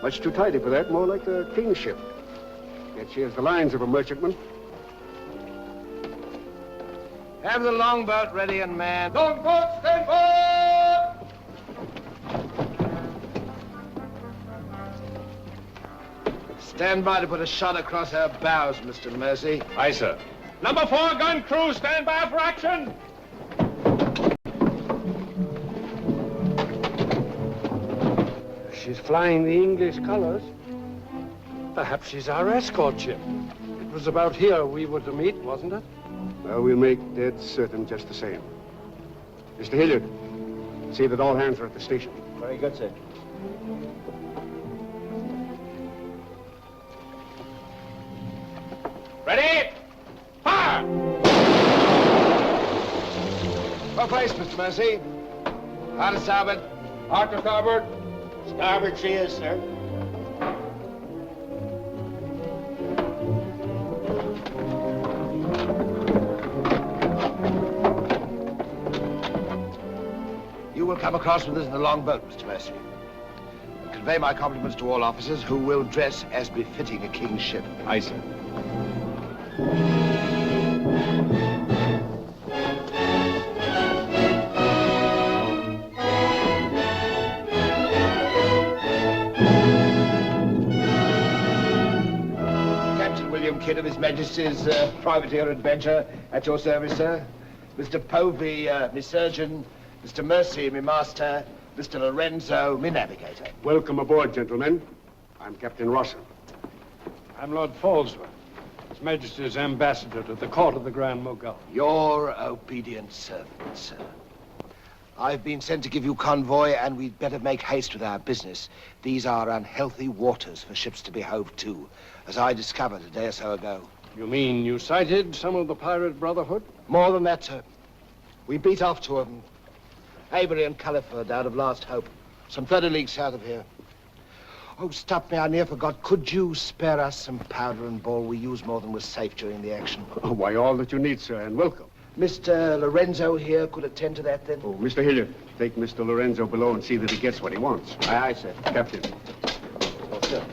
Much too tidy for that, more like a king's ship. Yet she has the lines of a merchantman. Have the longboat ready and manned. Longboat, stand by! Stand by to put a shot across her bows, Mr. Mercy. Aye, sir. Number 4 gun crew, stand by for action. She's flying the English colors. Perhaps she's our escort ship. It was about here we were to meet, wasn't it? Well, we'll make dead certain just the same. Mr. Hilliard, see that all hands are at the station. Very good, sir. Ready? Fire! Well placed, Mr. Mercy. Hard to starboard. Hard to starboard. Starboard she is, sir. You will come across with us in the longboat, Mr. Mercy. And convey my compliments to all officers who will dress as befitting a king's ship. Aye, sir. Kidd of His Majesty's privateer Adventure, at your service, sir. Mr. Povey, me surgeon. Mr. Mercy, me master. Mr. Lorenzo, me navigator. Welcome aboard, gentlemen. I'm Captain Rawson. I'm Lord Falsworth. His Majesty's ambassador to the court of the Grand Mogul. Your obedient servant, sir. I've been sent to give you convoy, and we'd better make haste with our business. These are unhealthy waters for ships to be hove to, as I discovered a day or so ago. You mean you sighted some of the pirate brotherhood? More than that, sir. We beat off two of them. Avery and Culliford out of Last Hope, some 30 leagues south of here. Oh, stop me, I near forgot. Could you spare us some powder and ball? We used more than was safe during the action. Oh, why, all that you need, sir, and welcome. Mr. Lorenzo here could attend to that, then? Oh, Mr. Hilliard, take Mr. Lorenzo below and see that he gets what he wants. Aye, aye, sir. Captain. Oh, sir.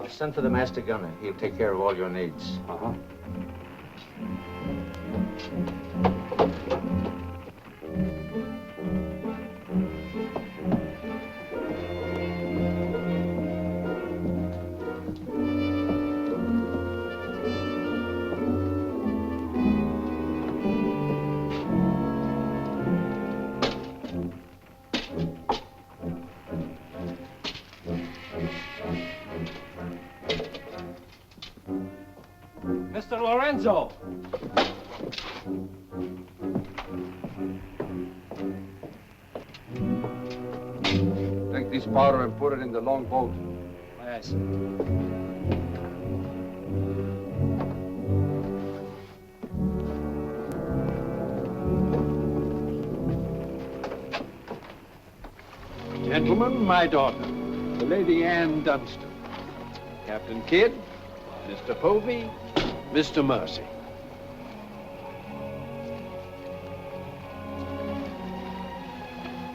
Send for the master gunner. He'll take care of all your needs. Uh-huh. Mr. Lorenzo! Take this powder and put it in the long boat. Aye, sir. Gentlemen, my daughter, the Lady Anne Dunstan. Captain Kidd, Mr. Povey, Mr. Mercy.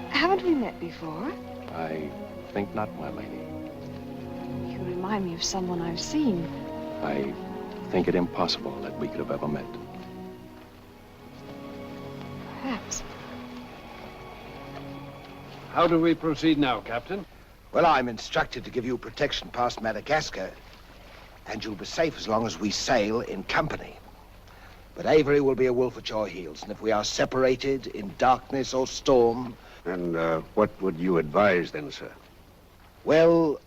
Haven't we met before? I think not, my lady. You remind me of someone I've seen. I think it impossible that we could have ever met. Perhaps. How do we proceed now, Captain? Well, I'm instructed to give you protection past Madagascar, and you'll be safe as long as we sail in company. But Avery will be a wolf at your heels, and if we are separated in darkness or storm... And what would you advise then, sir? Well,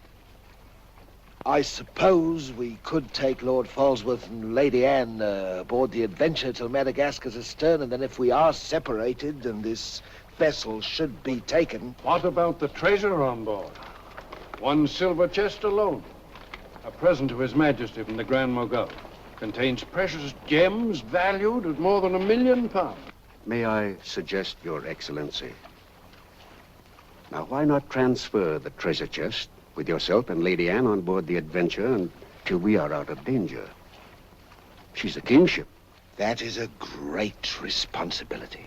I suppose we could take Lord Falsworth and Lady Anne aboard the Adventure till Madagascar's astern, and then if we are separated and this vessel should be taken... What about the treasure on board? One silver chest alone. A present to His Majesty from the Grand Mogul. Contains precious gems valued at more than £1 million. May I suggest, Your Excellency? Now, why not transfer the treasure chest with yourself and Lady Anne on board the Adventure until we are out of danger? She's a kingship. That is a great responsibility.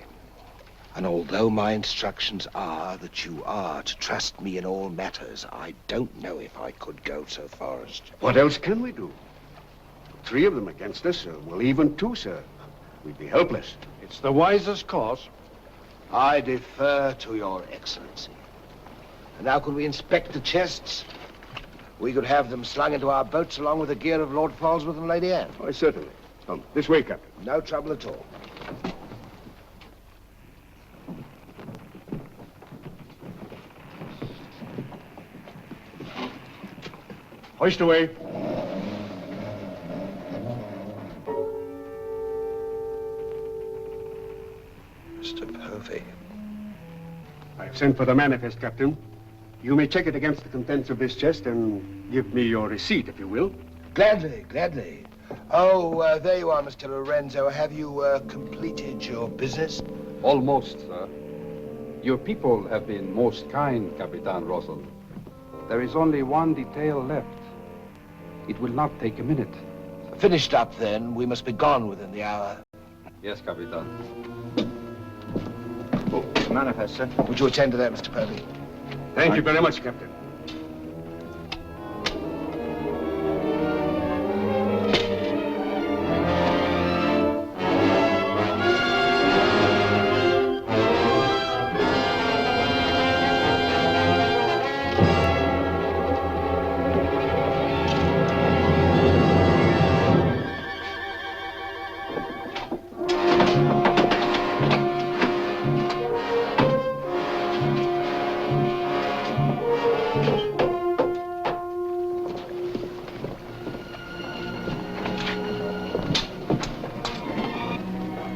And although my instructions are that you are to trust me in all matters, I don't know if I could go so far as to... What else can we do? 3 of them against us, well, even 2, sir. We'd be helpless. It's the wisest course. I defer to your excellency. And now could we inspect the chests? We could have them slung into our boats along with the gear of Lord Falsworth and Lady Anne. Why, certainly. Come, this way, Captain. No trouble at all. Hoist away. Mr. Povey. I've sent for the manifest, Captain. You may check it against the contents of this chest and give me your receipt, if you will. Gladly, gladly. Oh, there you are, Mr. Lorenzo. Have you completed your business? Almost, sir. Your people have been most kind, Capitan Russell. There is only one detail left. It will not take a minute. Finished up, then. We must be gone within the hour. Yes, Capitan. Oh, manifest, sir. Would you attend to that, Mr. Povey? Thank you very much, Captain.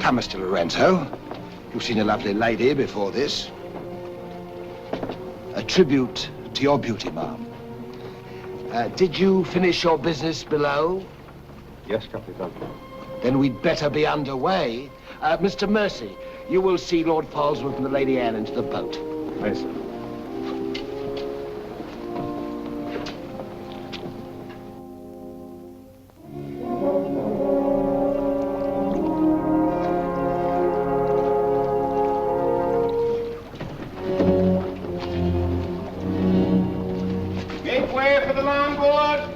Come, Mr. Lorenzo. You've seen a lovely lady before this. A tribute to your beauty, ma'am. Did you finish your business below? Yes, Capitan. Then we'd better be underway. Mr. Mercy, you will see Lord Falsworth and the Lady Anne into the boat. Yes, sir. Make way for the longboard.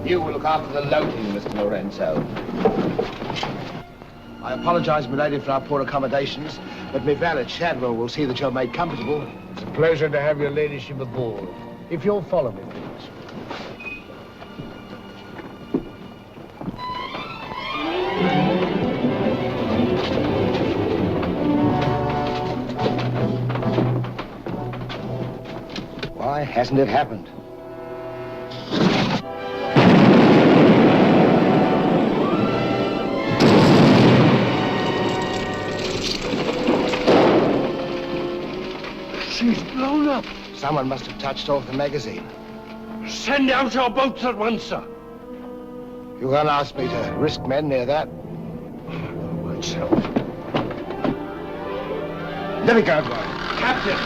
You will look after the loading, Mr. Lorenzo. I apologize, milady, for our poor accommodations, but my valet Shadwell will see that you're made comfortable. It's a pleasure to have your ladyship aboard. If you'll follow me, please. Why hasn't it happened? She's blown up. Someone must have touched off the magazine. Send out your boats at once, sir. You can't ask me to risk men near that. What's up? Let me go, boy. Captain!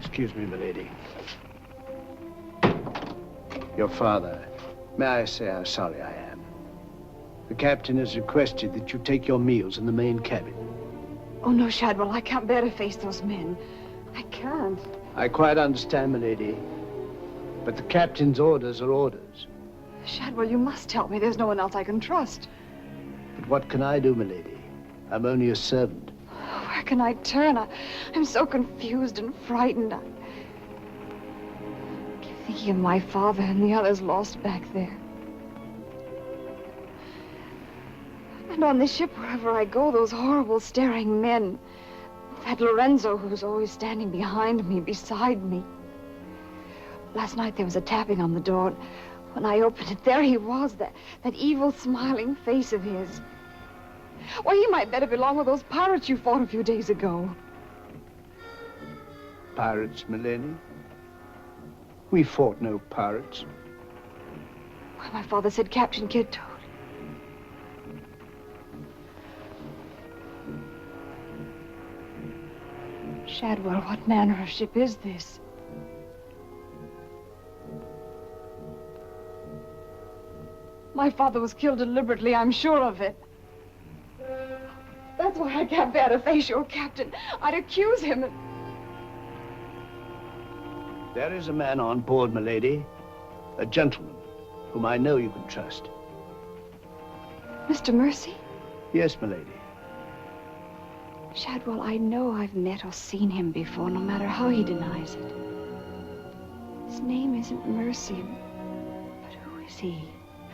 Excuse me, milady. Your father, may I say how sorry I am? The captain has requested that you take your meals in the main cabin. Oh, no, Shadwell, I can't bear to face those men. I can't. I quite understand, milady. But the captain's orders are orders. Shadwell, you must help me. There's no one else I can trust. But what can I do, milady? I'm only a servant. Where can I turn? I'm so confused and frightened. I keep thinking of my father and the others lost back there. And on the ship, wherever I go, those horrible staring men. That Lorenzo who's always standing behind me, beside me. Last night there was a tapping on the door. When I opened it, there he was, that evil smiling face of his. Why, he might better belong with those pirates you fought a few days ago. Pirates, milady? We fought no pirates. Why, my father said Captain Kidd told. Shadwell, what manner of ship is this? My father was killed deliberately, I'm sure of it. That's why I can't bear to face your captain. I'd accuse him. There is a man on board, milady. A gentleman whom I know you can trust. Mr. Mercy? Yes, milady. Shadwell, I know I've met or seen him before, no matter how he denies it. His name isn't Mercy, but who is he?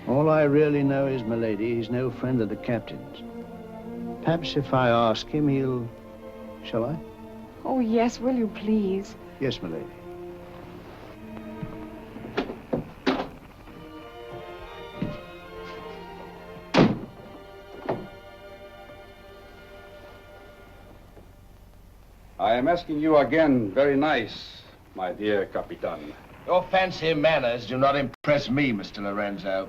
All I really know is, milady, he's no friend of the captain's. Perhaps if I ask him, he'll... Shall I? Oh, yes, will you please? Yes, milady. I am asking you again, very nice, my dear Capitan. Your fancy manners do not impress me, Mr. Lorenzo.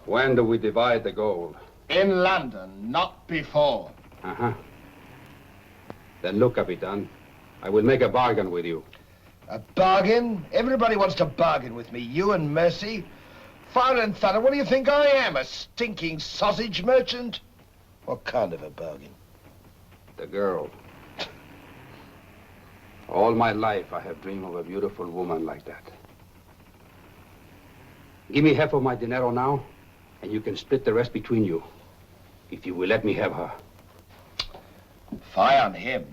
When do we divide the gold? In London, not before. Uh-huh. Then look, Capitan, I will make a bargain with you. A bargain? Everybody wants to bargain with me. You and Mercy. Fire and thunder, what do you think I am? A stinking sausage merchant? What kind of a bargain? The girl. All my life I have dreamed of a beautiful woman like that. Give me half of my dinero now, and you can split the rest between you, if you will let me have her. Fie on him.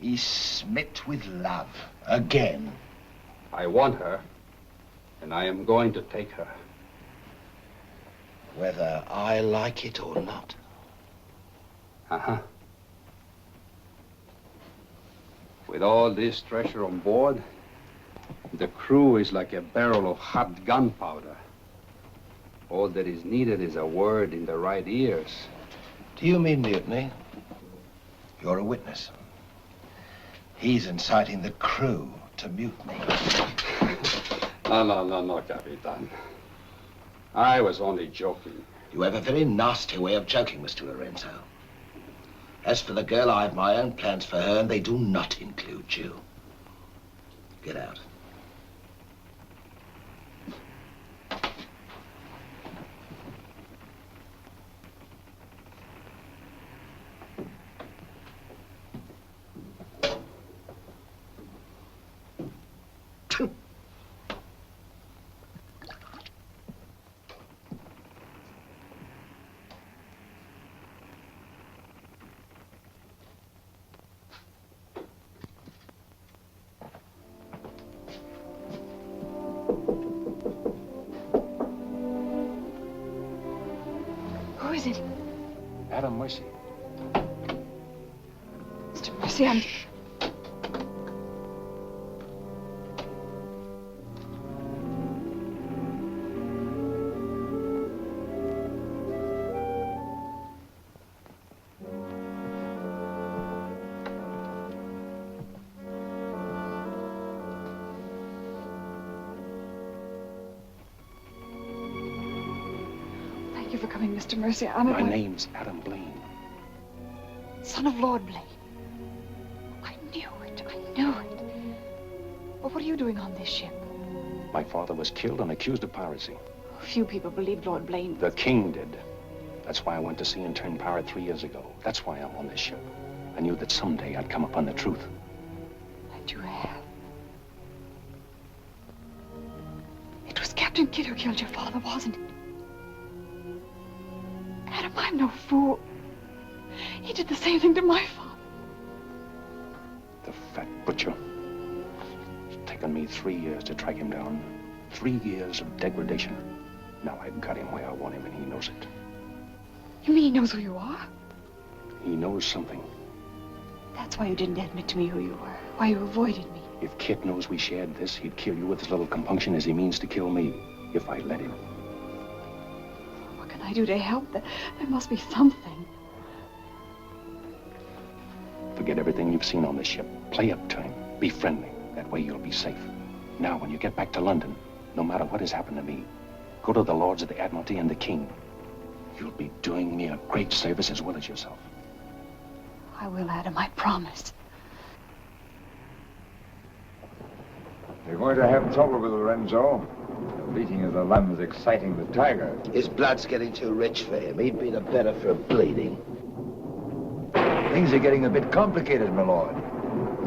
He's smit with love. Again. I want her, and I am going to take her. Whether I like it or not. Uh-huh. With all this treasure on board, the crew is like a barrel of hot gunpowder. All that is needed is a word in the right ears. Do you mean mutiny? You're a witness. He's inciting the crew to mutiny. No, Capitan. I was only joking. You have a very nasty way of joking, Mr. Lorenzo. As for the girl, I have my own plans for her, and they do not include you. Get out. Who is it? Adam Mercy. Mr. Mercy, I'm... Thank you for coming, Mr. Mercy. My name's Adam Blaine. Son of Lord Blaine. I knew it. But what are you doing on this ship? My father was killed and accused of piracy. Few people believed Lord Blaine. The king did. That's why I went to sea and turned pirate 3 years ago. That's why I'm on this ship. I knew that someday I'd come upon the truth. And you have. It was Captain Kidd who killed your father, wasn't it? Adam, I'm no fool. He did the same thing to my father. The fat butcher. It's taken me 3 years to track him down. 3 years of degradation. Now I've got him where I want him, and he knows it. You mean he knows who you are? He knows something. That's why you didn't admit to me who you were. Why you avoided me. If Kit knows we shared this, he'd kill you with as little compunction as he means to kill me, if I let him. What can I do to help? There must be something. Forget everything you've seen on this ship. Play up to him. Be friendly. That way you'll be safe. Now, when you get back to London, no matter what has happened to me, go to the Lords of the Admiralty and the King. You'll be doing me a great service as well as yourself. I will, Adam, I promise. You're going to have trouble with Lorenzo. The bleating of the lamb is exciting the tiger. His blood's getting too rich for him. He'd be the better for bleeding. Things are getting a bit complicated, my lord.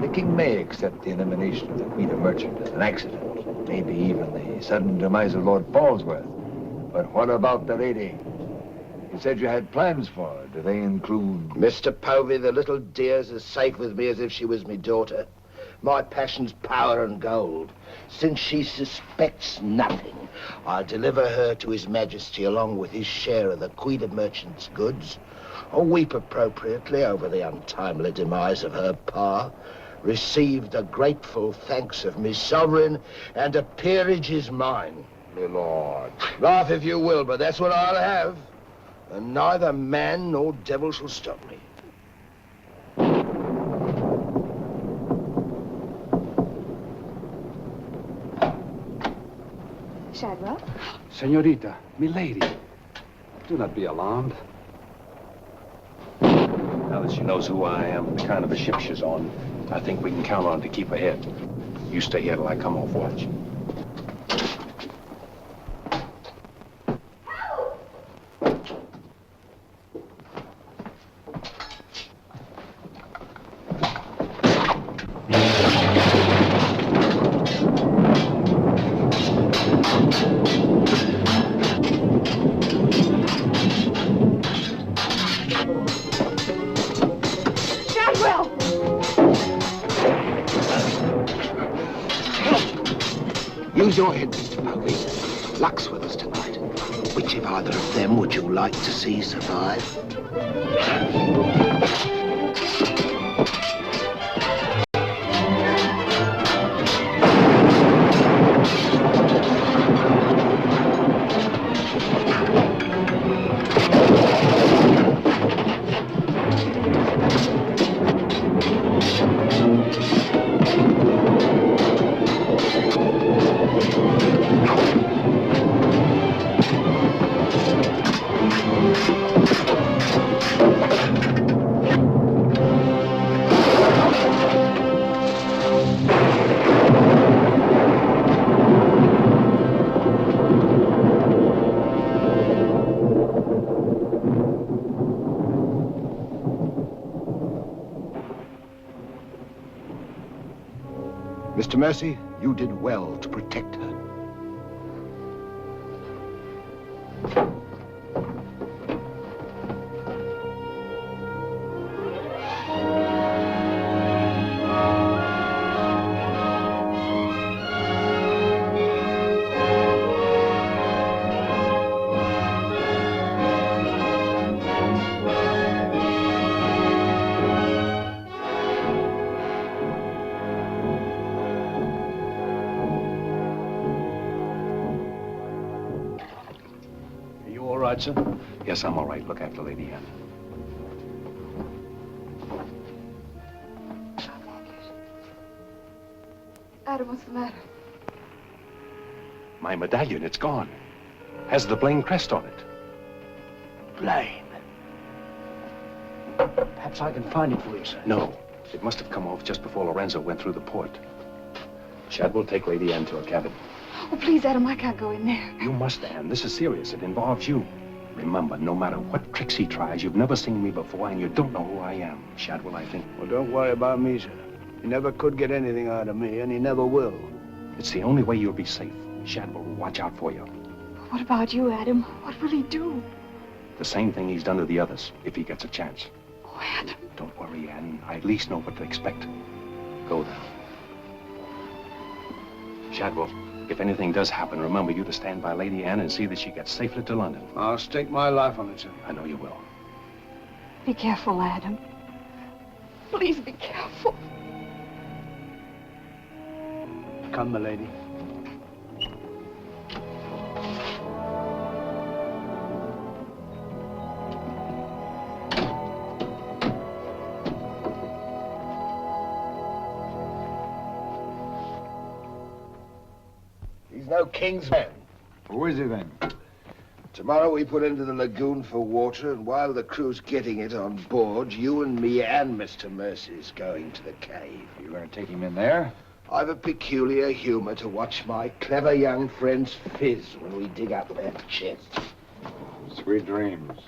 The king may accept the elimination of the Queen of Merchant as an accident. Maybe even the sudden demise of Lord Falsworth. But what about the lady? You said you had plans for her. Do they include... Mr. Povey, the little dear's as safe with me as if she was me daughter. My passion's power and gold. Since she suspects nothing, I'll deliver her to His Majesty along with his share of the Queen of Merchant's goods, or weep appropriately over the untimely demise of her pa, receive the grateful thanks of me sovereign, and a peerage is mine. My lord. Laugh if you will, but that's what I'll have. And neither man nor devil shall stop me. Shadwell? Senorita, milady, do not be alarmed. Now that she knows who I am, the kind of a ship she's on, I think we can count on to keep ahead. You stay here till I come off watch. Use your head, Mr. Pokey. Luck's with us tonight. Which of either of them would you like to see survive? Mr. Mercy, you did well to protect her. Sir? Yes, I'm all right. Look after Lady Anne. Adam, what's the matter? My medallion, it's gone. Has the Blaine crest on it. Blaine. Perhaps I can find it for you, sir. No. It must have come off just before Lorenzo went through the port. Chad will take Lady Anne to her cabin. Oh, please, Adam, I can't go in there. You must, Anne. This is serious. It involves you. Remember, no matter what tricks he tries, you've never seen me before, and you don't know who I am. Shadwell, I think. Well, don't worry about me, sir. He never could get anything out of me, and he never will. It's the only way you'll be safe. Shadwell will watch out for you. What about you, Adam? What will he do? The same thing he's done to the others, if he gets a chance. Oh, Adam. Don't worry, Anne. I at least know what to expect. Go then. Shadwell, if anything does happen, remember you to stand by Lady Anne and see that she gets safely to London. I'll stake my life on it, sir. I know you will. Be careful, Adam. Please be careful. Come, my lady. He's no king's man. Who is he then? Tomorrow we put into the lagoon for water, and while the crew's getting it on board, you and me and Mr. Mercy's going to the cave. You're going to take him in there? I've a peculiar humor to watch my clever young friends fizz when we dig up their chests. Sweet dreams.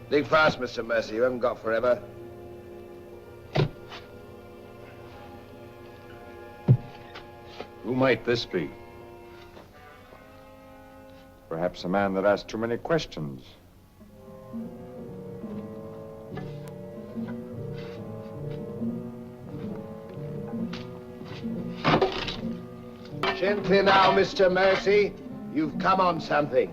Think fast, Mr. Mercy. You haven't got forever. Who might this be? Perhaps a man that asked too many questions. Gently now, Mr. Mercy. You've come on something.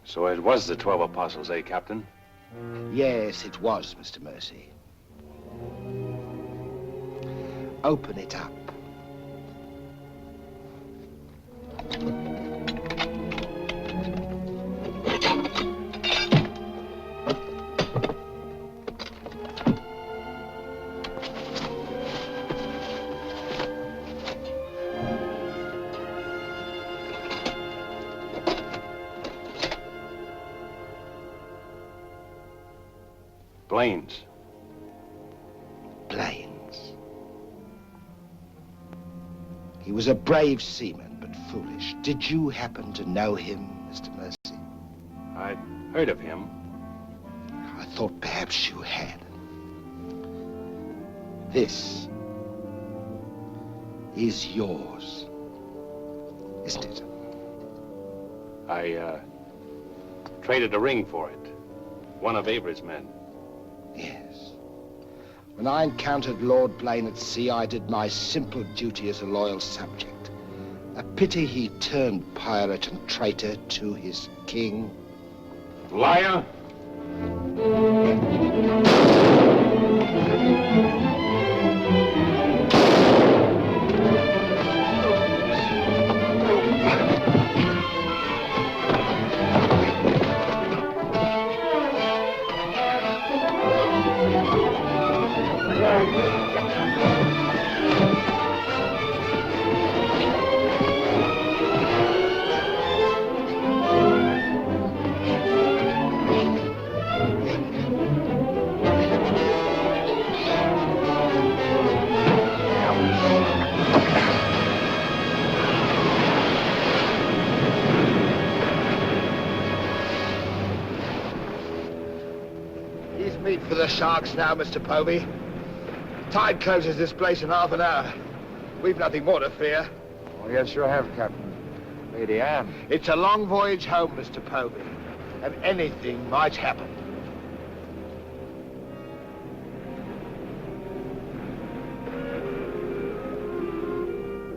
So it was the 12 apostles, eh, Captain? Yes, it was, Mr. Mercy. Open it up. Blaines. Blaines. He was a brave seaman, but foolish. Did you happen to know him, Mr. Mercy? I'd heard of him. I thought perhaps you had. This is yours, isn't it? I, traded a ring for it. One of Avery's men. Yes. When I encountered Lord Blaine at sea, I did my simple duty as a loyal subject. A pity he turned pirate and traitor to his king. Liar! He's meat for the sharks now, Mr. Povey. Tide closes this place in half an hour. We've nothing more to fear. Oh, yes, you have, Captain. Lady Anne. It's a long voyage home, Mr. Povey, and anything might happen.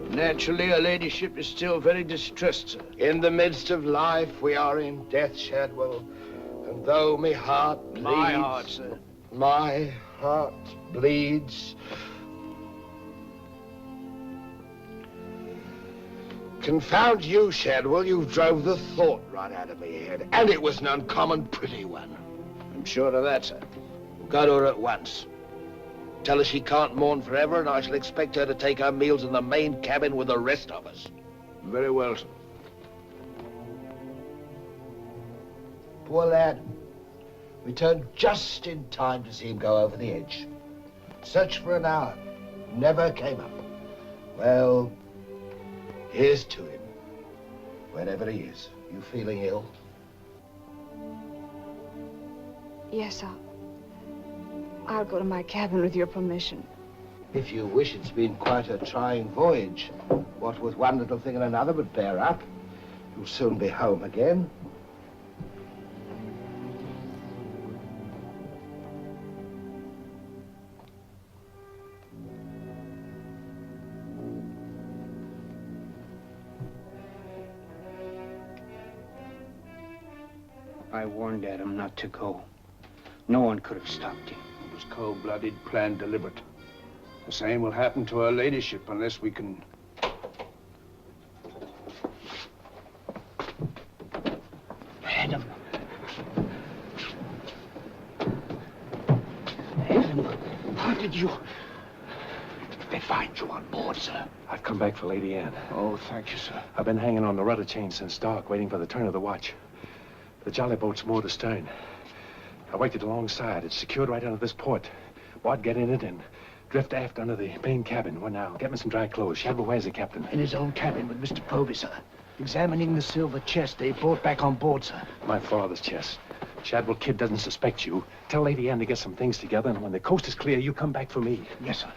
Naturally, her ladyship is still very distressed, sir. In the midst of life, we are in death, Shadwell. And though my heart bleeds... My heart, sir. My heart bleeds... Confound you, Shadwell. You drove the thought right out of me head. And it was an uncommon pretty one. I'm sure of that, sir. We'll go to her at once. Tell her she can't mourn forever, and I shall expect her to take her meals in the main cabin with the rest of us. Very well, sir. Poor lad. We turned just in time to see him go over the edge. Searched for an hour. Never came up. Well, here's to him. Wherever he is. You feeling ill? Yes, sir. I'll go to my cabin with your permission. If you wish, it's been quite a trying voyage. What with one little thing and another, but bear up. You'll soon be home again. I warned Adam not to go. No one could have stopped him. It was cold-blooded, planned, deliberate. The same will happen to her ladyship unless we can... Adam. Adam, how did you... They find you on board, sir. I've come back for Lady Anne. Oh, thank you, sir. I've been hanging on the rudder chain since dark, waiting for the turn of the watch. The jolly boat's moored astern. I waited alongside. It's secured right under this port. Bart, get in it and Drift aft under the main cabin. Well, now, get me some dry clothes. Shadwell, where's the captain? In his own cabin with Mr. Povey, sir. Examining the silver chest they brought back on board, sir. My father's chest. Shadwell Kid doesn't suspect you. Tell Lady Anne to get some things together, and when the coast is clear, you come back for me. Yes, sir.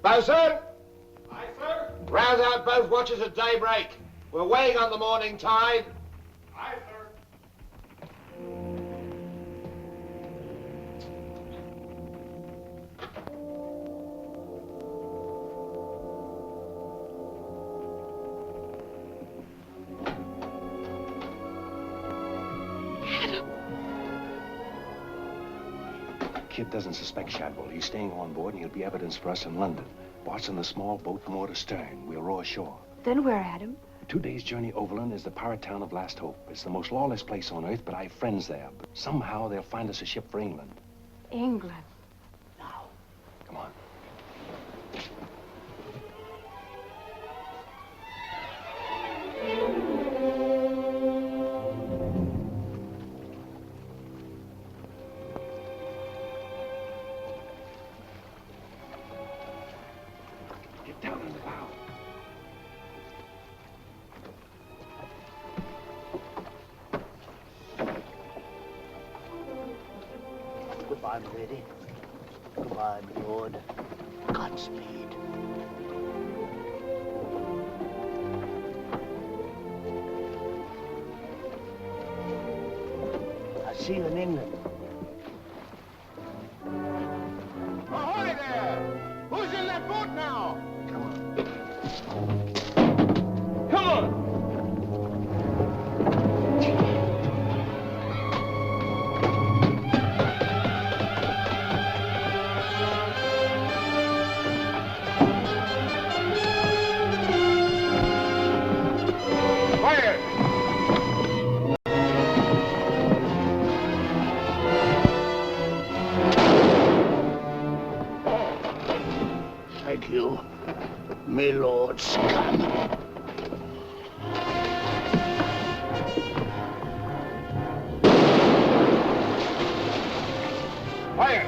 Bosun! Aye, sir? Rouse out both watches at daybreak. We're weighing on the morning tide. Aye, sir. Kid doesn't suspect Shadwell. He's staying on board, and he'll be evidence for us in London. Watching the small boat moored astern. We'll row ashore. Then where, Adam? 2 days' journey overland is the pirate town of Last Hope. It's the most lawless place on earth, but I've friends there. But somehow they'll find us a ship for England. England. Come on. Get down in the bow. Goodbye, my lady. Goodbye, my lord. Godspeed. I'll see you in England. Ahoy there! Who's in that boat now? Come on! Thank you, my lord scum. Fire!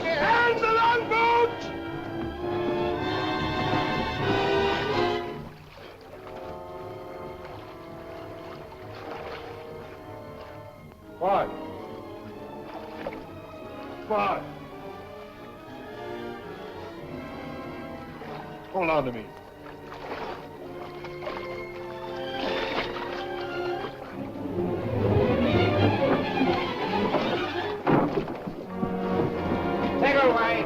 And the longboat! What? What? Hold on to me. Take her away.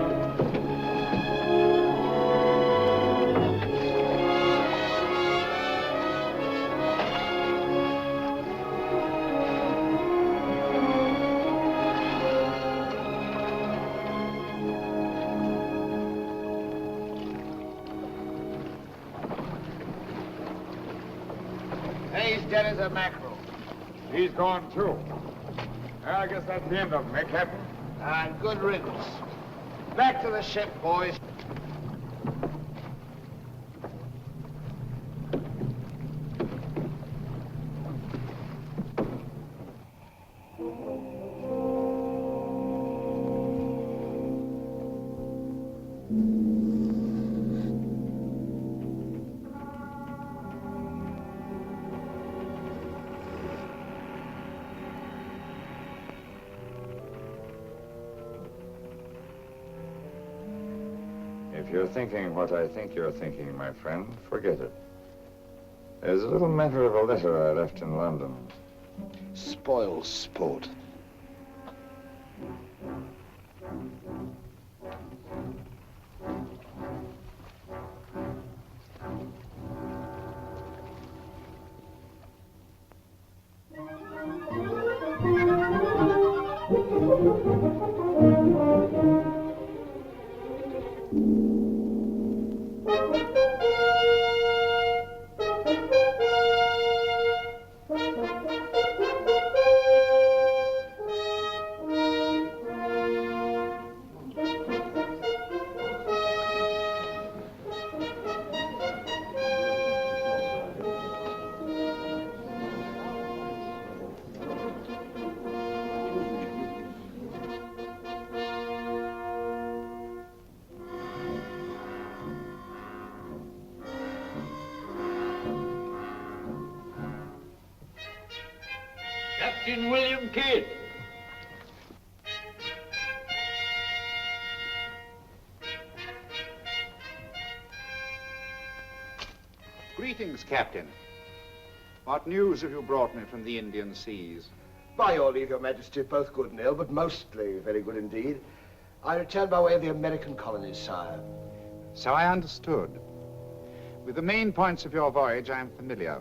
He's dead as a mackerel. He's gone, too. I guess that's the end of him, eh, Captain? And good riddance. Back to the ship, boys. If you're thinking what I think you're thinking, my friend, forget it. There's a little matter of a letter I left in London. Spoil sport. Captain William Kidd. Greetings, Captain. What news have you brought me from the Indian seas? By your leave, Your Majesty, both good and ill, but mostly very good indeed. I returned by way of the American colonies, sire. So I understood. With the main points of your voyage, I am familiar.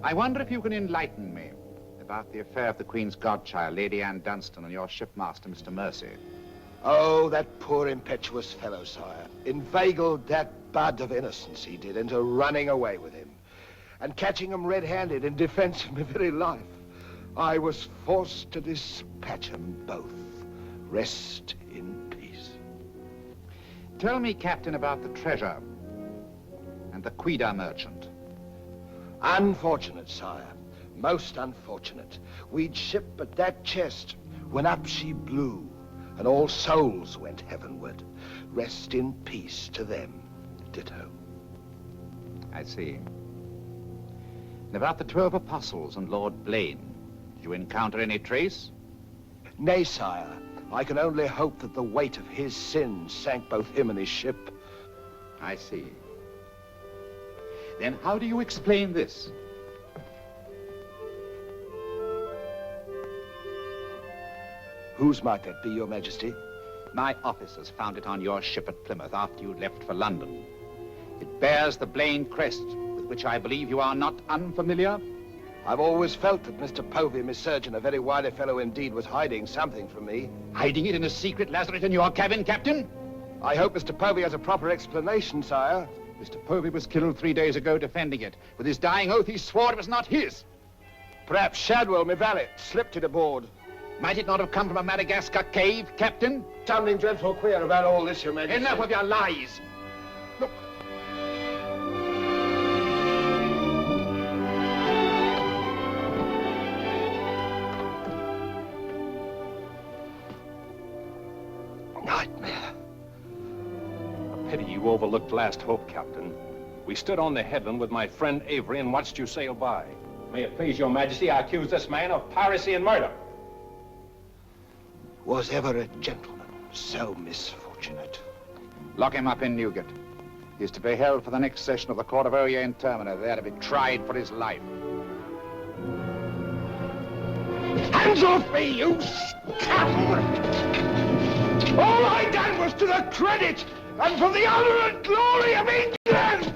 I wonder if you can enlighten me about the affair of the Queen's godchild, Lady Anne Dunstan, and your shipmaster, Mr. Mercy. Oh, that poor impetuous fellow, sire. Inveigled that bud of innocence he did into running away with him. And catching him red-handed in defense of my very life, I was forced to dispatch them both. Rest in peace. Tell me, Captain, about the treasure and the Quida merchant. Unfortunate, sire. Most unfortunate. We'd ship but that chest when up she blew, and all souls went heavenward. Rest in peace to them. Ditto. I see. And about the 12 apostles and Lord Blaine, did you encounter any trace? Nay, sire. I can only hope that the weight of his sins sank both him and his ship. I see. Then how do you explain this? Whose might that be, Your Majesty? My officers found it on your ship at Plymouth after you left for London. It bears the Blaine crest, with which I believe you are not unfamiliar. I've always felt that Mr. Povey, Miss Surgeon, a very wily fellow indeed, was hiding something from me. Hiding it in a secret lazaret in your cabin, Captain? I hope Mr. Povey has a proper explanation, sire. Mr. Povey was killed 3 days ago defending it. With his dying oath, he swore it was not his. Perhaps Shadwell, my valet, slipped it aboard. Might it not have come from a Madagascar cave, Captain? Something dreadful queer about all this, Your Majesty. Enough of your lies. Look. Nightmare. A pity you overlooked last hope, Captain. We stood on the headland with my friend Avery and watched you sail by. May it please your majesty, I accuse this man of piracy and murder. Was ever a gentleman so misfortunate? Lock him up in Newgate. He is to be held for the next session of the Court of Oyer in Termina, there to be tried for his life. Hands off me, you scoundrel! All I done was to the credit and for the honor and glory of England!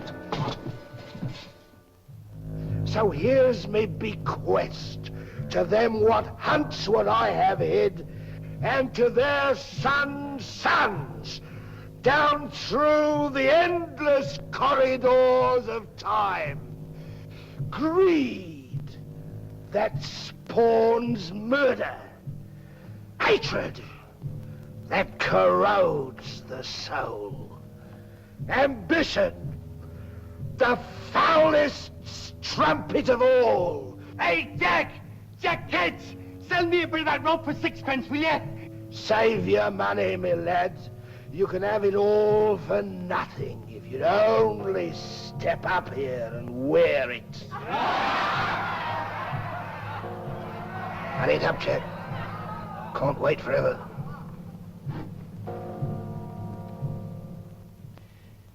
So here's me bequest to them what hunts what I have hid, and to their sons, down through the endless corridors of time. Greed that spawns murder. Hatred that corrodes the soul. Ambition, the foulest strumpet of all. Hey, Jack! Jack Kids! Sell me a bit of that rope for 6 pence, will you? Save your money, me lads. You can have it all for nothing if you'd only step up here and wear it. Hurry it up, Jack. Can't wait forever.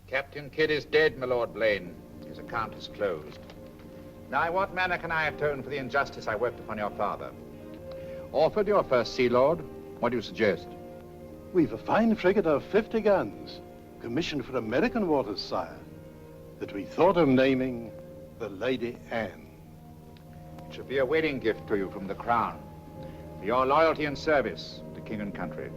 Captain Kidd is dead, my Lord Blaine. His account is closed. Now, in what manner can I atone for the injustice I worked upon your father? Orford, your first Sea Lord, what do you suggest? We've a fine frigate of 50 guns, commissioned for American waters, sire, that we thought of naming the Lady Anne. It should be a wedding gift to you from the Crown, for your loyalty and service to king and country.